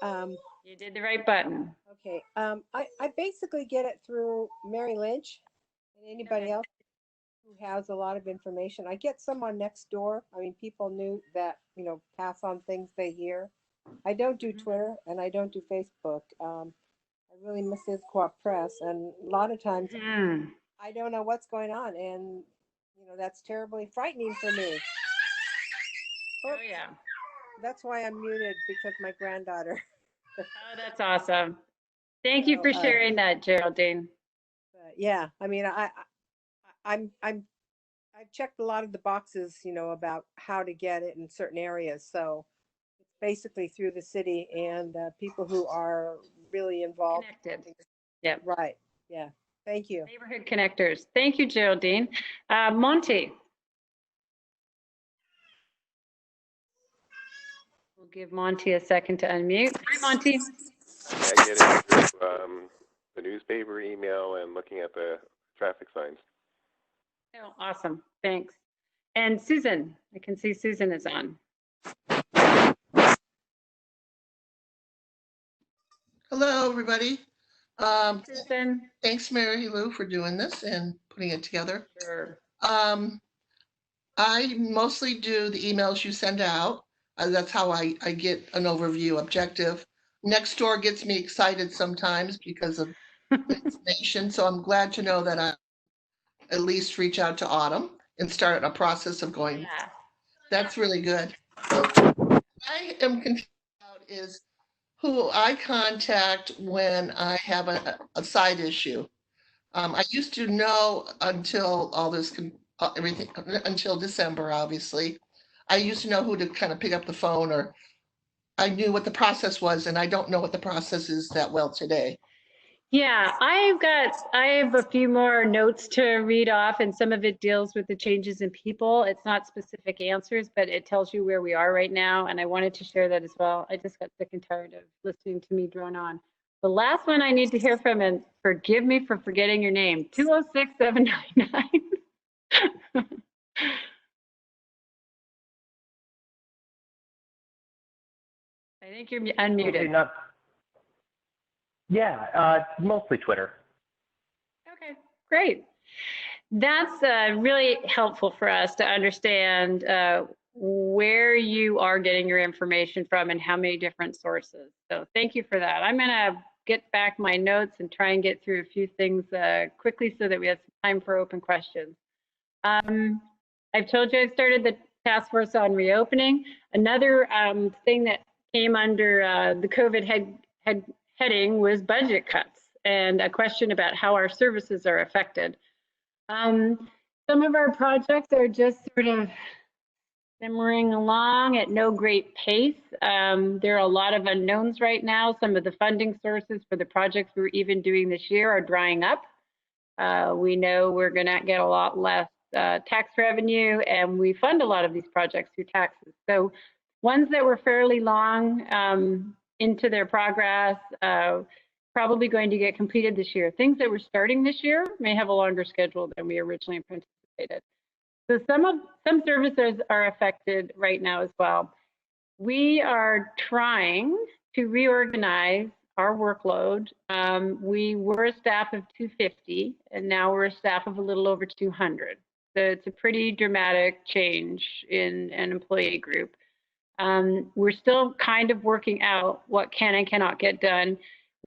You did the right button. okay. I basically get it through Mary Lynch and anybody else who has a lot of information. I get some on Nextdoor. I mean, people knew that, pass on things they hear. I don't do Twitter and I don't do Facebook. I really miss Issaquah Press, and a lot of times I don't know what's going on, and that's terribly frightening for me. Oops. Oh yeah. That's why I'm muted, because my granddaughter. Oh, that's awesome. Thank you for sharing that, Geraldine. Yeah, I mean, I'm I've checked a lot of the boxes, about how to get it in certain areas. So it's basically through the city and people who are really involved. Connected. Yeah. Right. Yeah. Thank you. Neighborhood connectors. Thank you, Geraldine. Monty. We'll give Monty a second to unmute. Hi, Monty. I get it through the newspaper, email, and looking at the traffic signs. Oh, awesome. Thanks. And Susan, I can see Susan is on. Hello, everybody. Susan. Thanks, Mary Lou, for doing this and putting it together. Sure. I mostly do the emails you send out. That's how I get an overview objective. Nextdoor gets me excited sometimes because of the information. So I'm glad to know that I at least reach out to Autumn and start a process of going. Yeah. That's really good. What I am confused about is who I contact when I have a side issue. I used to know until all this, everything, until December, obviously. I used to know who to kind of pick up the phone, or I knew what the process was, and I don't know what the process is that well today. Yeah, I have a few more notes to read off, and some of it deals with the changes in people. It's not specific answers, but it tells you where we are right now, and I wanted to share that as well. I just got sick and tired of listening to me drone on. The last one I need to hear from, and forgive me for forgetting your name, 206-799. I think you're unmuted. Yeah, mostly Twitter. Okay, great. That's really helpful for us to understand where you are getting your information from and how many different sources. So thank you for that. I'm going to get back my notes and try and get through a few things quickly so that we have some time for open questions. I've told you I started the task force on reopening. Another thing that came under the COVID heading was budget cuts and a question about how our services are affected. Some of our projects are just sort of simmering along at no great pace. There are a lot of unknowns right now. Some of the funding sources for the projects we're even doing this year are drying up. We know we're going to get a lot less tax revenue, and we fund a lot of these projects through taxes. So ones that were fairly long into their progress, probably going to get completed this year. Things that were starting this year may have a longer schedule than we originally anticipated. So some services are affected right now as well. We are trying to reorganize our workload. We were a staff of 250, and now we're a staff of a little over 200. So it's a pretty dramatic change in an employee group. We're still kind of working out what can and cannot get done.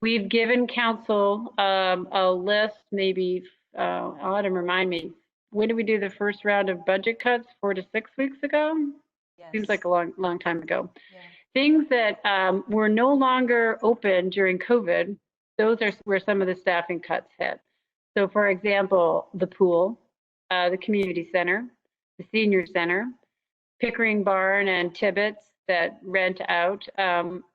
We've given council a list, maybe, Autumn, remind me, when did we do the first round of budget cuts? 4 to 6 weeks ago? Yes. Seems like a long time ago. Yeah. Things that were no longer open during COVID, those are where some of the staffing cuts hit. So for example, the pool, the community center, the senior center, Pickering Barn and Tibbetts that rent out,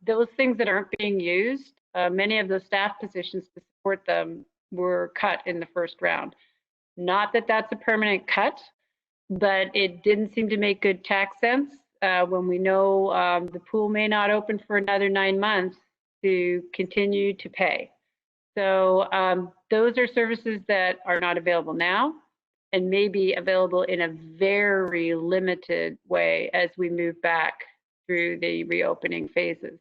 those things that aren't being used, many of those staff positions to support them were cut in the first round. Not that that's a permanent cut, but it didn't seem to make good tax sense when we know the pool may not open for another 9 months to continue to pay. So those are services that are not available now and may be available in a very limited way as we move back through the reopening phases.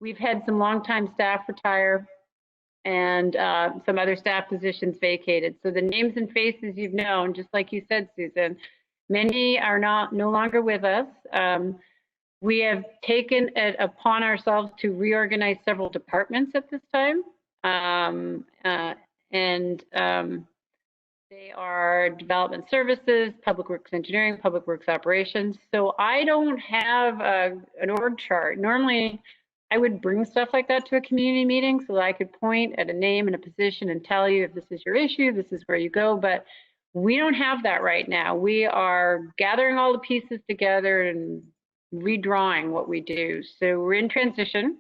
We've had some longtime staff retire and some other staff positions vacated. So the names and faces you've known, just like you said, Susan, many are no longer with us. We have taken it upon ourselves to reorganize several departments at this time. They are development services, public works engineering, public works operations. So I don't have an org chart. Normally, I would bring stuff like that to a community meeting so that I could point at a name and a position and tell you if this is your issue, this is where you go. But We don't have that right now. We are gathering all the pieces together and redrawing what we do. So we're in transition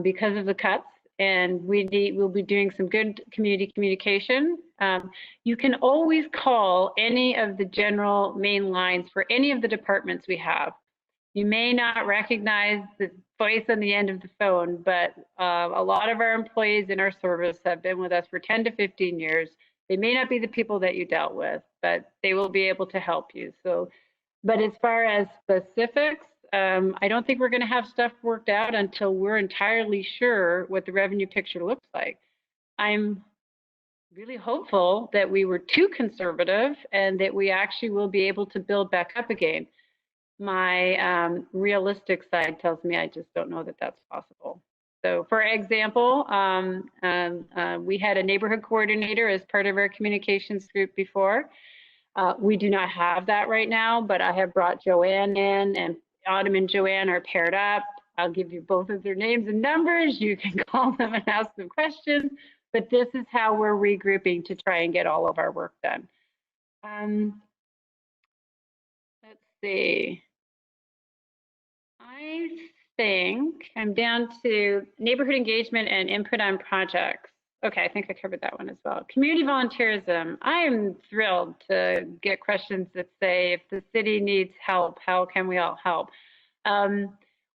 because of the cuts, and we'll be doing some good community communication. You can always call any of the general main lines for any of the departments we have. You may not recognize the voice on the end of the phone, but a lot of our employees in our service have been with us for 10 to 15 years. They may not be the people that you dealt with, but they will be able to help you. So, but as far as specifics, I don't think we're going to have stuff worked out until we're entirely sure what the revenue picture looks like. I'm really hopeful that we were too conservative and that we actually will be able to build back up again. My realistic side tells me I just don't know that that's possible. So for example, we had a neighborhood coordinator as part of our communications group before. We do not have that right now, but I have brought Joanne in, and Autumn and Joanne are paired up. I'll give you both of their names and numbers. You can call them and ask them questions, but this is how we're regrouping to try and get all of our work done. Let's see. I think I'm down to neighborhood engagement and input on projects. Okay, I think I covered that one as well. Community volunteerism. I am thrilled to get questions that say, if the city needs help, how can we all help?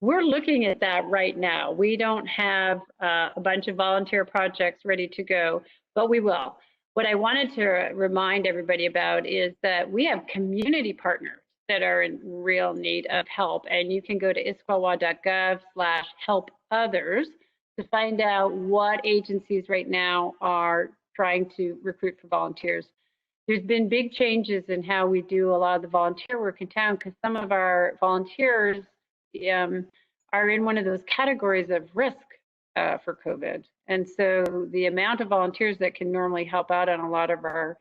We're looking at that right now. We don't have a bunch of volunteer projects ready to go, but we will. What I wanted to remind everybody about is that we have community partners that are in real need of help, and you can go to issaquah.gov/help-others to find out what agencies right now are trying to recruit for volunteers. There's been big changes in how we do a lot of the volunteer work in town, because some of our volunteers are in one of those categories of risk for COVID. And so the amount of volunteers that can normally help out on a lot of our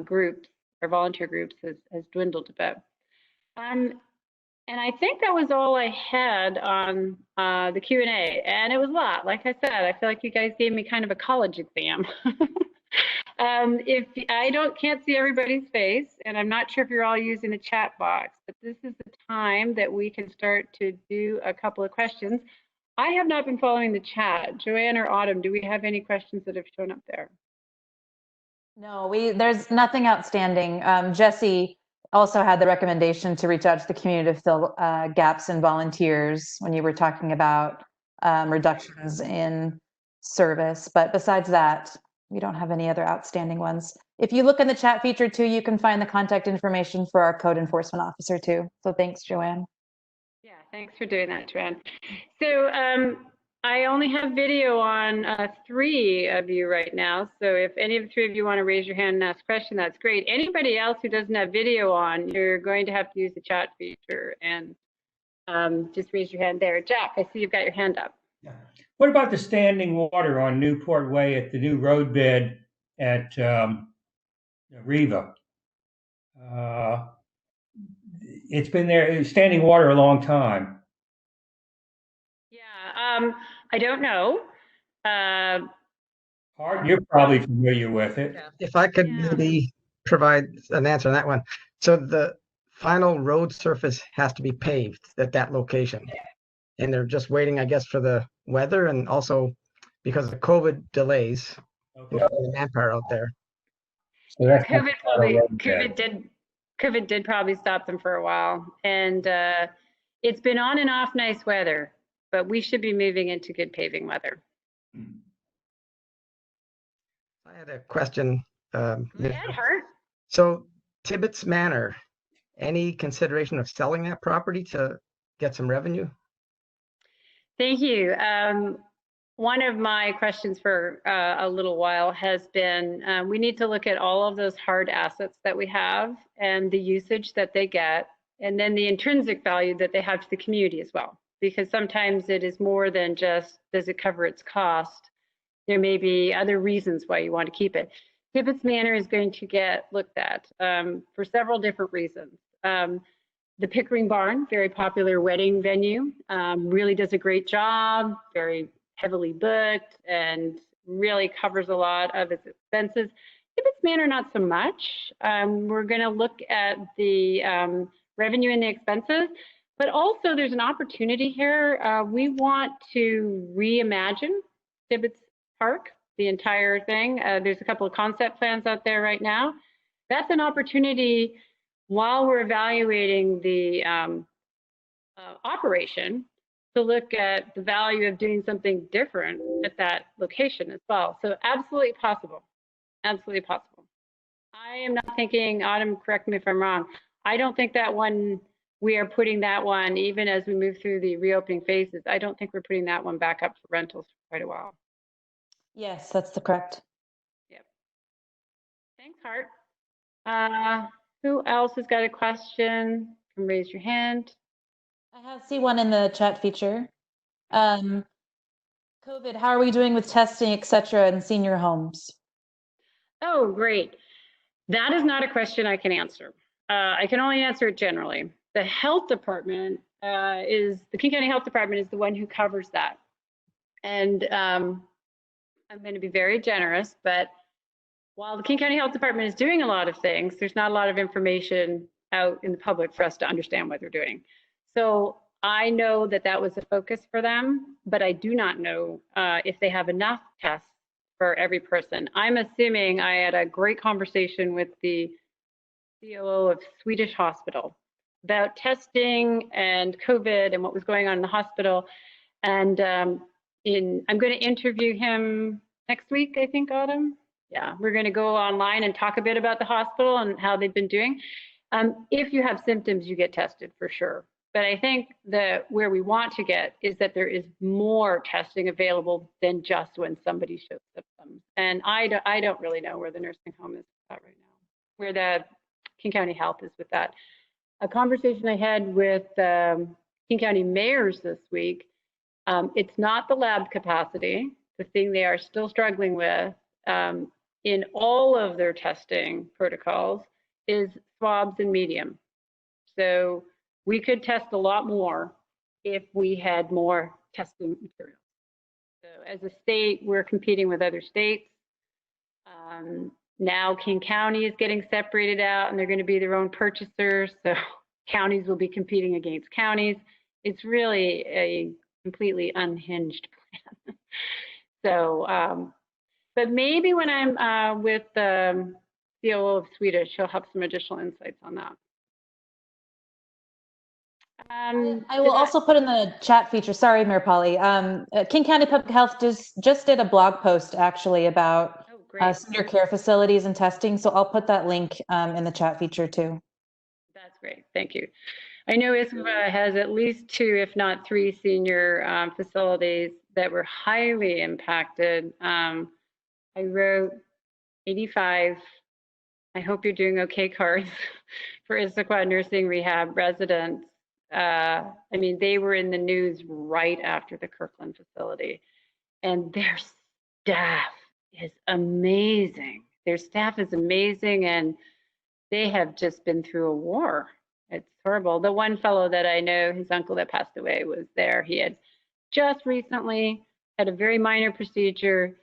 groups, our volunteer groups, has dwindled a bit. And I think that was all I had on the Q&A, and it was a lot. Like I said, I feel like you guys gave me kind of a college exam. If I can't see everybody's face, and I'm not sure if you're all using the chat box, but this is the time that we can start to do a couple of questions. I have not been following the chat. Joanne or Autumn, do we have any questions that have shown up there? No, there's nothing outstanding. Jesse also had the recommendation to reach out to the community to fill gaps in volunteers when you were talking about reductions in service. But besides that, we don't have any other outstanding ones. If you look in the chat feature too, you can find the contact information for our code enforcement officer too. So thanks, Joanne. Yeah, thanks for doing that, Joanne. So I only have video on 3 of you right now. So if any of the 3 of you want to raise your hand and ask a question, that's great. Anybody else who doesn't have video on, you're going to have to use the chat feature and just raise your hand there. Jack, I see you've got your hand up. Yeah. What about the standing water on Newport Way at the new road bed at Riva? It's been there, standing water, a long time. Yeah, I don't know. Art, you're probably familiar with it. If I could maybe provide an answer on that one. So the final road surface has to be paved at that location. And they're just waiting, I guess, for the weather, and also because of COVID delays, the manpower out there. So that's COVID did probably stop them for a while. And it's been on and off nice weather, but we should be moving into good paving weather. I had a question. Hurt. So Tibbetts Manor, any consideration of selling that property to get some revenue? Thank you. One of my questions for a little while has been, we need to look at all of those hard assets that we have and the usage that they get, and then the intrinsic value that they have to the community as well. Because sometimes it is more than just, does it cover its cost? There may be other reasons why you want to keep it. Tibbetts Manor is going to get looked at for several different reasons. The Pickering Barn, very popular wedding venue, really does a great job, very heavily booked, and really covers a lot of its expenses. Tibbetts Manor, not so much. We're going to look at the revenue and the expenses, but also there's an opportunity here. We want to reimagine Tibbetts Park, the entire thing. There's a couple of concept plans out there right now. That's an opportunity while we're evaluating the operation to look at the value of doing something different at that location as well. So absolutely possible. Absolutely possible. I am not thinking, Autumn, correct me if I'm wrong. I don't think that one, we are putting that one, even as we move through the reopening phases, I don't think we're putting that one back up for rentals for quite a while. Yes, that's the correct. Yep. Thanks, Hart. Who else has got a question? Can raise your hand. See one in the chat feature. COVID, how are we doing with testing, et cetera, in senior homes? Oh, great. That is not a question I can answer. I can only answer it generally. The health department the King County Health Department is the one who covers that. And I'm going to be very generous, but while the King County Health Department is doing a lot of things, there's not a lot of information out in the public for us to understand what they're doing. So I know that that was a focus for them, but I do not know if they have enough tests for every person. I'm assuming I had a great conversation with the COO of Swedish Hospital about testing and COVID and what was going on in the hospital. And I'm going to interview him next week, I think, Autumn. Yeah, we're going to go online and talk a bit about the hospital and how they've been doing. If you have symptoms, you get tested for sure. But I think that where we want to get is that there is more testing available than just when somebody shows symptoms. And I don't really know where the nursing home is at right now, where the King County Health is with that. A conversation I had with King County mayors this week, it's not the lab capacity. The thing they are still struggling with in all of their testing protocols is swabs and medium. So we could test a lot more if we had more testing materials. So as a state, we're competing with other states. Now King County is getting separated out and they're going to be their own purchasers. So counties will be competing against counties. It's really a completely unhinged plan. So, but maybe when I'm with the COO of Swedish, she'll have some additional insights on that. I will also put in the chat feature, sorry, Mayor Pauly, King County Public Health just did a blog post actually about senior care facilities and testing. So I'll put that link in the chat feature too. That's great, thank you. I know Issaquah has at least 2, if not 3 senior facilities that were highly impacted. I wrote 85, I hope you're doing okay cards for Issaquah nursing rehab residents. I mean, they were in the news right after the Kirkland facility, and their staff is amazing. Their staff is amazing, and they have just been through a war. It's horrible. The one fellow that I know, his uncle that passed away was there. He had just recently had a very minor procedure.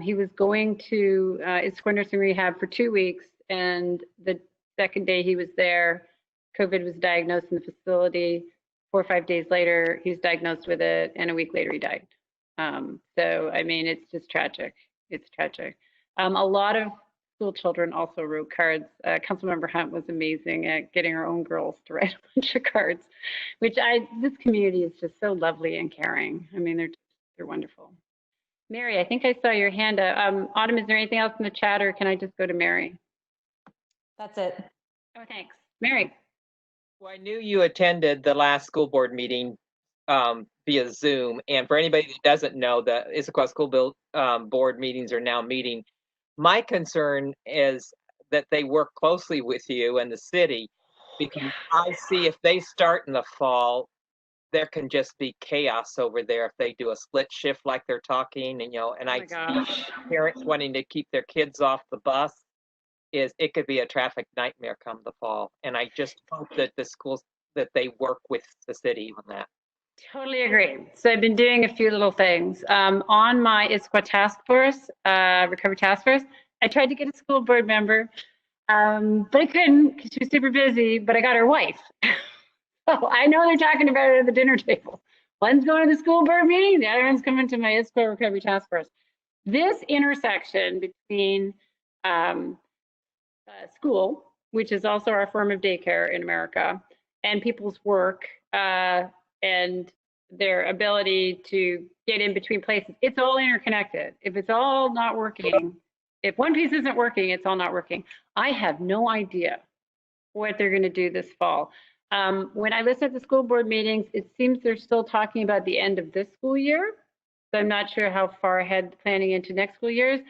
He was going to Issaquah nursing rehab for 2 weeks, and the second day he was there, COVID was diagnosed in the facility. 4 or 5 days later, he was diagnosed with it, and a week later he died. So, I mean, it's just tragic. It's tragic. A lot of school children also wrote cards. Councilmember Hunt was amazing at getting her own girls to write a bunch of cards, which this community is just so lovely and caring. I mean, they're wonderful. Mary, I think I saw your hand up. Autumn, is there anything else in the chat, or can I just go to Mary? That's it. Oh, thanks. Mary. Well, I knew you attended the last school board meeting via Zoom. And for anybody that doesn't know, the Issaquah School Board meetings are now meeting. My concern is that they work closely with you and the city, because I see if they start in the fall, there can just be chaos over there if they do a split shift like they're talking, and and I see parents wanting to keep their kids off the bus. It could be a traffic nightmare come the fall, and I just hope that the schools that they work with the city on that. Totally agree. So I've been doing a few little things on my Issaquah task force, recovery task force. I tried to get a school board member, but I couldn't because she was super busy, but I got her wife. So I know they're talking about it at the dinner table. One's going to the school board meeting, the other one's coming to my Issaquah Recovery Task Force. This intersection between school, which is also our form of daycare in America, and people's work and their ability to get in between places, it's all interconnected. If it's all not working, if one piece isn't working, it's all not working. I have no idea what they're going to do this fall. When I listen at the school board meetings, it seems they're still talking about the end of this school year. So I'm not sure how far ahead planning into next school years.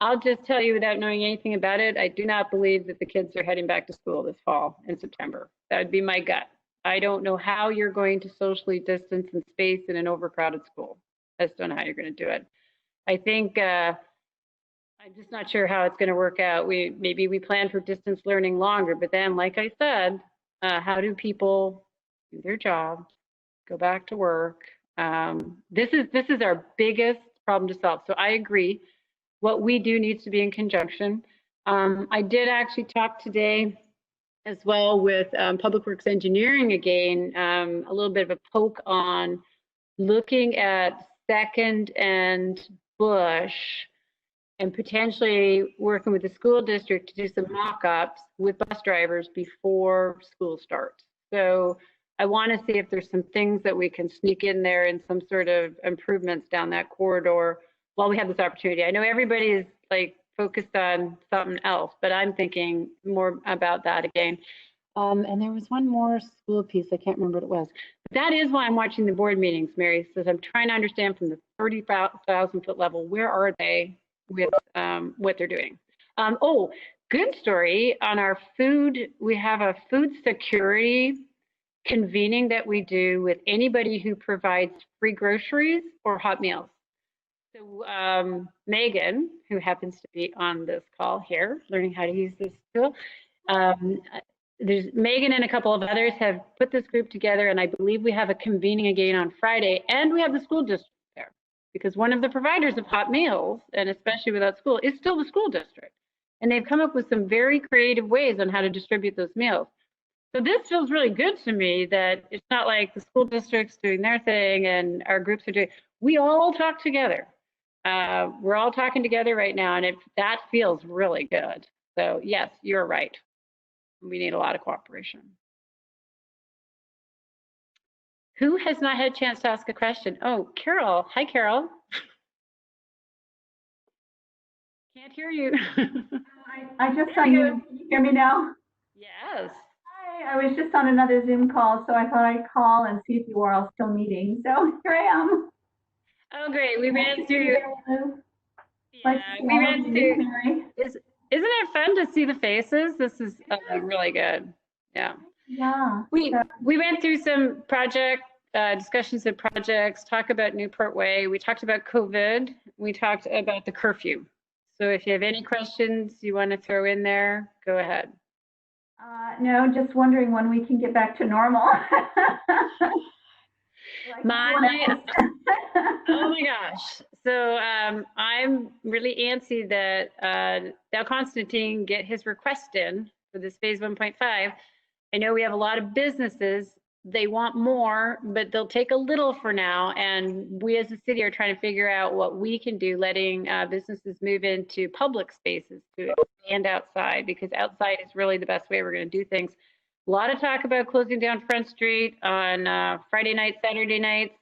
I'll just tell you without knowing anything about it, I do not believe that the kids are heading back to school this fall in September. That would be my gut. I don't know how you're going to socially distance and space in an overcrowded school. I just don't know how you're going to do it. I think I'm just not sure how it's going to work out. Maybe we plan for distance learning longer, but then, like I said, how do people do their jobs, go back to work? This is our biggest problem to solve. So I agree. What we do needs to be in conjunction. I did actually talk today as well with Public Works Engineering again, a little bit of a poke on looking at Second and Bush and potentially working with the school district to do some mock-ups with bus drivers before school starts. So I want to see if there's some things that we can sneak in there and some sort of improvements down that corridor while we have this opportunity. I know everybody is like focused on something else, but I'm thinking more about that again. And there was one more school piece, I can't remember what it was. But that is why I'm watching the board meetings, Mary, says I'm trying to understand from the 30,000 foot level, where are they with what they're doing. Oh, good story on our food. We have a food security convening that we do with anybody who provides free groceries or hot meals. So Megan, who happens to be on this call here, learning how to use this tool, there's Megan and a couple of others have put this group together, and I believe we have a convening again on Friday, and we have the school district there because one of the providers of hot meals, and especially without school, is still the school district. And they've come up with some very creative ways on how to distribute those meals. So this feels really good to me that it's not like the school district's doing their thing and our groups are doing, we all talk together. We're all talking together right now, and that feels really good. So yes, you're right. We need a lot of cooperation. Who has not had a chance to ask a question? Oh, Carol. Hi, Carol. Can't hear you. I just saw you. Can you hear me now? Yes. Hi, I was just on another Zoom call, so I thought I'd call and see if you were all still meeting. So here I am. Oh, great. We ran through. Yeah, we ran through. Isn't it fun to see the faces? This is really good. Yeah. Yeah. We went through some project discussions of projects, talk about Newport Way. We talked about COVID. We talked about the curfew. So if you have any questions you want to throw in there, go ahead. No, just wondering when we can get back to normal. Oh my gosh. So I'm really antsy that Dow Constantine get his request in for this phase 1.5. I know we have a lot of businesses. They want more, but they'll take a little for now. And we as a city are trying to figure out what we can do, letting businesses move into public spaces to expand outside, because outside is really the best way we're going to do things. A lot of talk about closing down Front Street on Friday nights, Saturday nights.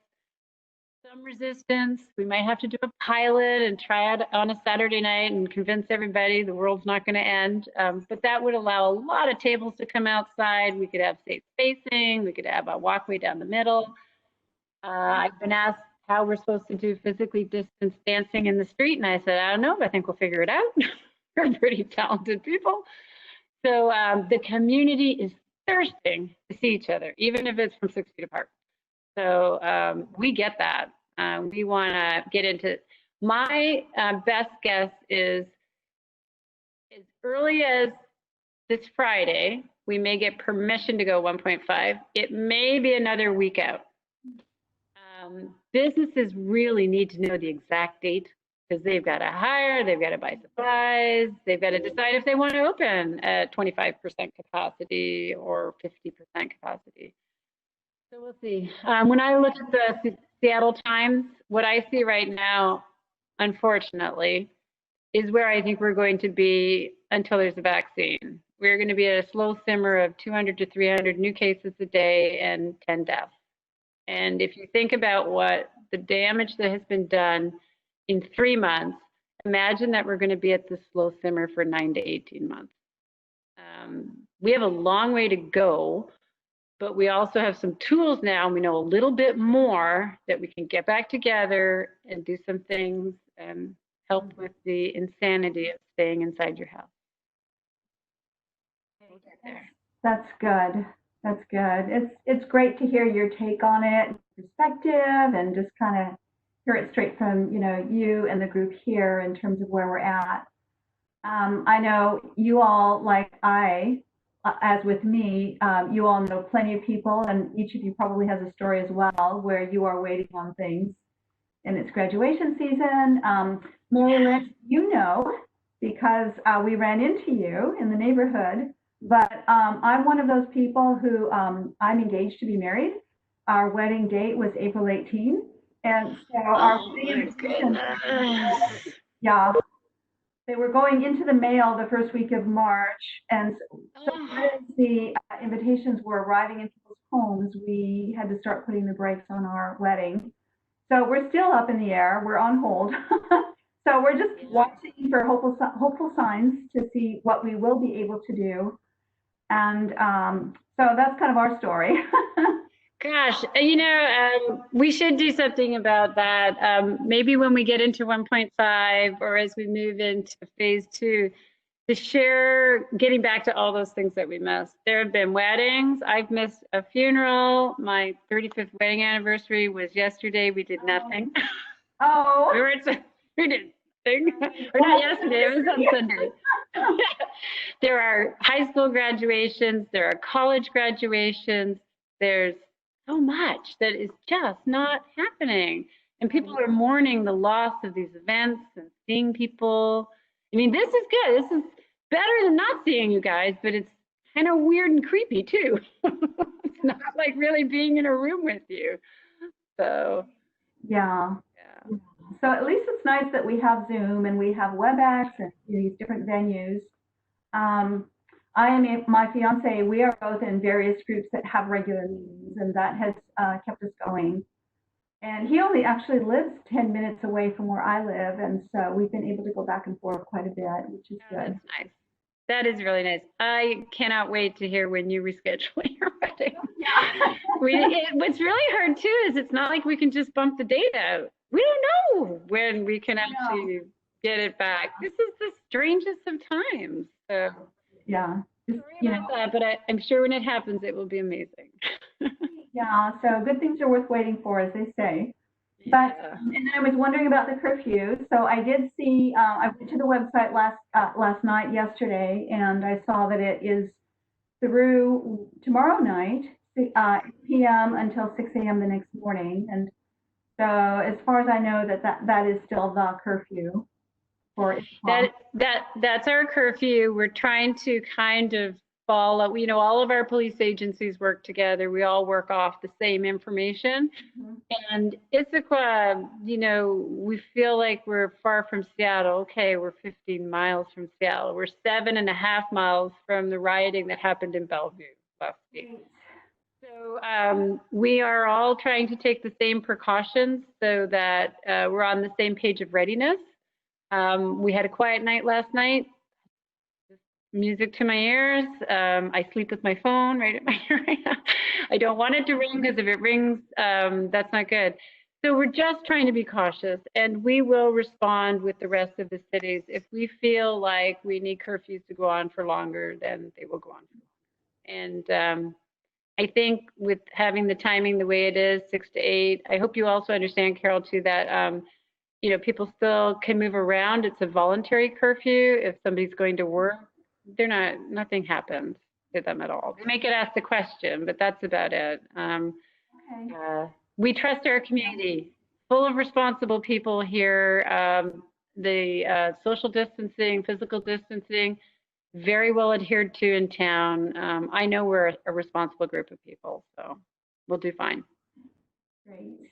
Some resistance. We might have to do a pilot and try it on a Saturday night and convince everybody the world's not going to end. But that would allow a lot of tables to come outside. We could have safe spacing. We could have a walkway down the middle. I've been asked how we're supposed to do physically distanced dancing in the street. And I said, I don't know, but I think we'll figure it out. We're pretty talented people. So the community is thirsting to see each other, even if it's from 6 feet apart. So we get that. We want to get into my best guess is as early as this Friday, we may get permission to go 1.5. It may be another week out. Businesses really need to know the exact date because they've got to hire, they've got to buy supplies, they've got to decide if they want to open at 25% capacity or 50% capacity. So we'll see. When I look at the Seattle Times, what I see right now, unfortunately, is where I think we're going to be until there's a vaccine. We're going to be at a slow simmer of 200 to 300 new cases a day and 10 deaths. And if you think about what the damage that has been done in 3 months, imagine that we're going to be at this slow simmer for 9 to 18 months. We have a long way to go, but we also have some tools now, and we know a little bit more that we can get back together and do some things and help with the insanity of staying inside your house. We'll get there. That's good. That's good. It's great to hear your take on it, perspective, and just kind of hear it straight from you and the group here in terms of where we're at. I know you all, like as with me, you all know plenty of people, and each of you probably has a story as well where you are waiting on things. And it's graduation season. Mary Lynch, because we ran into you in the neighborhood, but I'm one of those people who I'm engaged to be married. Our wedding date was April 18, and so our wedding, yeah, they were going into the mail the first week of March, and so as the invitations were arriving in people's homes, we had to start putting the brakes on our wedding. So we're still up in the air. We're on hold. So we're just watching for hopeful signs to see what we will be able to do. And so that's kind of our story. Gosh, we should do something about that. Maybe when we get into 1.5 or as we move into phase 2, to share getting back to all those things that we missed. There have been weddings. I've missed a funeral. My 35th wedding anniversary was yesterday. We did nothing. Oh. we did nothing. Or not yesterday, it was on Sunday. There are high school graduations. There are college graduations. There's so much that is just not happening. And people are mourning the loss of these events and seeing people. I mean, this is good. This is better than not seeing you guys, but it's kind of weird and creepy too. It's not like really being in a room with you. So, yeah. So at least it's nice that we have Zoom and we have WebEx and these different venues. My fiance, we are both in various groups that have regular meetings, and that has kept us going. And he only actually lives 10 minutes away from where I live, and so we've been able to go back and forth quite a bit, which is good. That's nice. That is really nice. I cannot wait to hear when you reschedule your wedding. Yeah. What's really hard too is it's not like we can just bump the date out. We don't know when we can actually get it back. This is the strangest of times. So yeah. Sorry about that, but I'm sure when it happens, it will be amazing. Yeah, so good things are worth waiting for, as they say. But and then I was wondering about the curfew. So I did see. I went to the website last night, yesterday, and I saw that it is through tomorrow night, 8 p.m. until 6 a.m. the next morning. And so, as far as I know, that is still the curfew. That's our curfew. We're trying to kind of follow, all of our police agencies work together. We all work off the same information. Mm-hmm. And Issaquah, we feel like we're far from Seattle. Okay, we're 15 miles from Seattle. We're 7.5 miles from the rioting that happened in Bellevue last week. So we are all trying to take the same precautions so that we're on the same page of readiness. We had a quiet night last night. Music to my ears. I sleep with my phone right at my ear right now. I don't want it to ring because if it rings, that's not good. So we're just trying to be cautious, and we will respond with the rest of the cities. If we feel like we need curfews to go on for longer, then they will go on for longer. And I think with having the timing the way it is, 6 to 8, I hope you also understand, Carol, too, that people still can move around. It's a voluntary curfew. If somebody's going to work, nothing happens to them at all. They may get asked a question, but that's about it. We trust our community, full of responsible people here. the social distancing, physical distancing, very well adhered to in town. I know we're a responsible group of people, so we'll do fine. Great.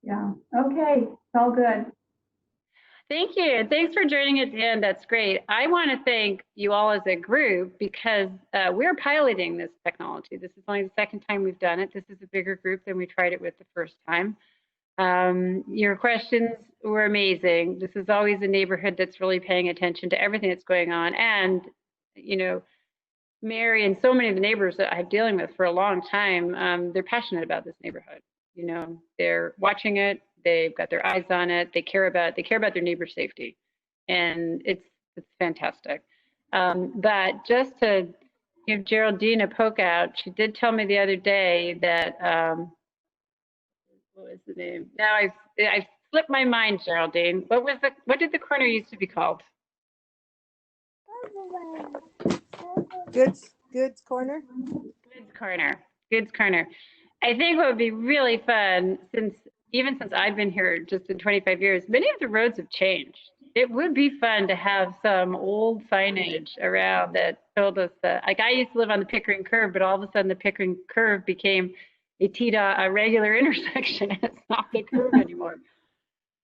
Yeah. Okay. It's all good. Thank you. Thanks for joining at the end. That's great. I want to thank you all as a group because we're piloting this technology. This is only the second time we've done it. This is a bigger group than we tried it with the first time. Your questions were amazing. This is always a neighborhood that's really paying attention to everything that's going on. And, you know, Mary and so many of the neighbors that I've dealing with for a long time, they're passionate about this neighborhood. You know, they're watching it. They've got their eyes on it. They care about their neighbor's safety, and it's fantastic. But just to give Geraldine a poke out, she did tell me the other day that what was the name? Now I've slipped my mind, Geraldine. What did the corner used to be called? Goods Corner. Goods Corner. I think what would be really fun, since I've been here just in 25 years, many of the roads have changed. It would be fun to have some old signage around that told us that, like I used to live on the Pickering Curve, but all of a sudden the Pickering Curve became a regular intersection. It's not the curve anymore.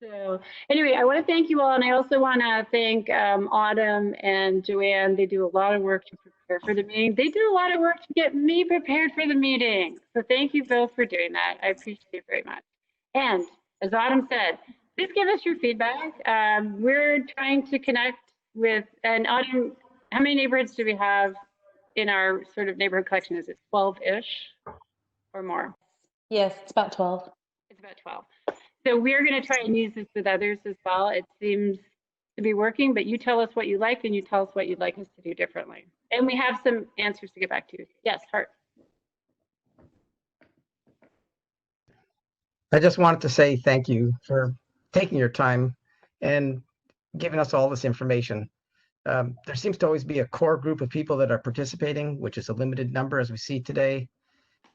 So anyway, I want to thank you all. And I also want to thank Autumn and Joanne. They do a lot of work to prepare for the meeting. They do a lot of work to get me prepared for the meeting. So thank you both for doing that. I appreciate it very much. And as Autumn said, please give us your feedback. We're trying to connect with, and Autumn, how many neighborhoods do we have in our sort of neighborhood collection? Is it 12-ish or more? Yes, it's about 12. It's about 12. So we're going to try and use this with others as well. It seems to be working, but you tell us what you like and you tell us what you'd like us to do differently. And we have some answers to get back to you. Yes, Hart. I just wanted to say thank you for taking your time and giving us all this information. There seems to always be a core group of people that are participating, which is a limited number as we see today.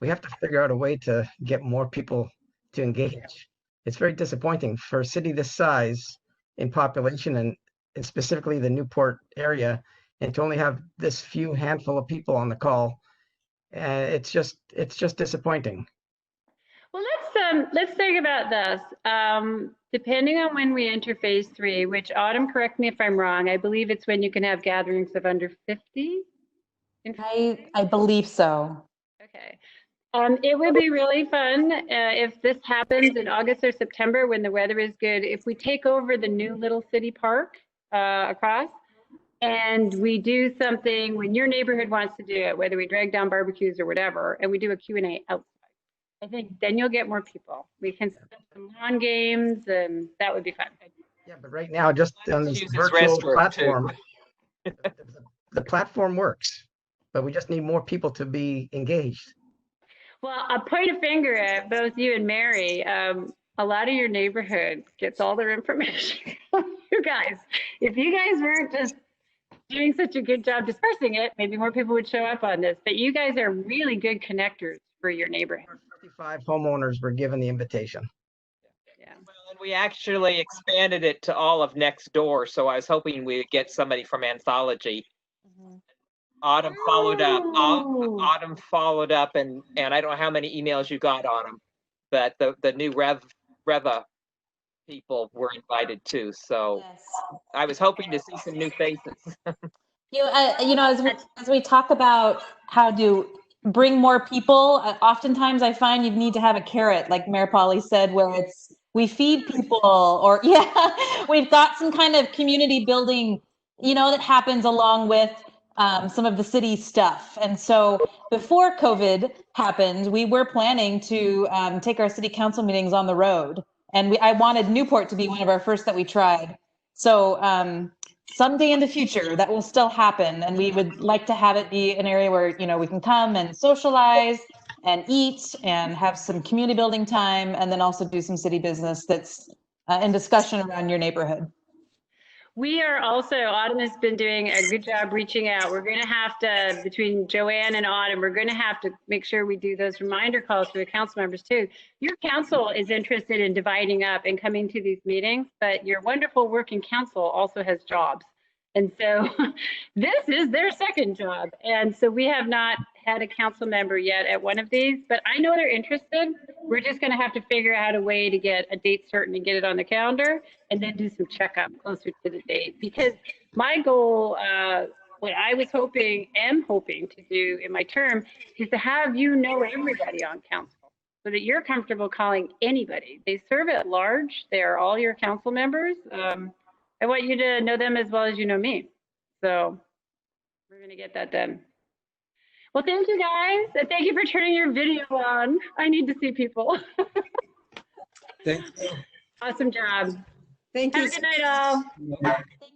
We have to figure out a way to get more people to engage. It's very disappointing for a city this size in population and specifically the Newport area, and to only have this few handful of people on the call. It's just disappointing. Well, let's think about this. Depending on when we enter phase 3, which Autumn, correct me if I'm wrong, I believe it's when you can have gatherings of under 50. I believe so. Okay. It would be really fun if this happens in August or September when the weather is good. If we take over the new little city park across, and we do something when your neighborhood wants to do it, whether we drag down barbecues or whatever, and we do a Q&A outside. I think then you'll get more people. We can spend some lawn games, and that would be fun. Yeah, but right now, just on this virtual platform, the platform works, but we just need more people to be engaged. Well, I'll point a finger at both you and Mary. A lot of your neighborhood gets all their information. You guys, if you guys weren't just doing such a good job dispersing it, maybe more people would show up on this. But you guys are really good connectors for your neighborhood. 35 homeowners were given the invitation. Yeah. Well, and we actually expanded it to all of next door. So I was hoping we'd get somebody from Anthology. Mm-hmm. Autumn followed up. Autumn followed up, and I don't know how many emails you got, Autumn, but the new Reva people were invited too. So Yes. I was hoping to see some new faces. As we talk about how to bring more people, oftentimes I find you need to have a carrot, like Mary Pauly said, where we feed people, or we've got some kind of community building, that happens along with some of the city stuff. And so before COVID happened, we were planning to take our city council meetings on the road. And I wanted Newport to be one of our first that we tried. So someday in the future, that will still happen. And we would like to have it be an area where, we can come and socialize and eat and have some community building time, and then also do some city business that's in discussion around your neighborhood. We are also, Autumn has been doing a good job reaching out. We're going to have to, between Joanne and Autumn, we're going to have to make sure we do those reminder calls for the council members too. Your council is interested in dividing up and coming to these meetings, but your wonderful working council also has jobs. And so this is their second job. And so we have not had a council member yet at one of these, but I know they're interested. We're just going to have to figure out a way to get a date certain and get it on the calendar and then do some checkup closer to the date. Because my goal, what I was am hoping to do in my term is to have everybody on council so that you're comfortable calling anybody. They serve at large. They are all your council members. I want you to know them as well as you know me. So we're going to get that done. Well, thank you guys. And thank you for turning your video on. I need to see people. Thank you. Awesome job. Thank Have you. a good night, all. Thank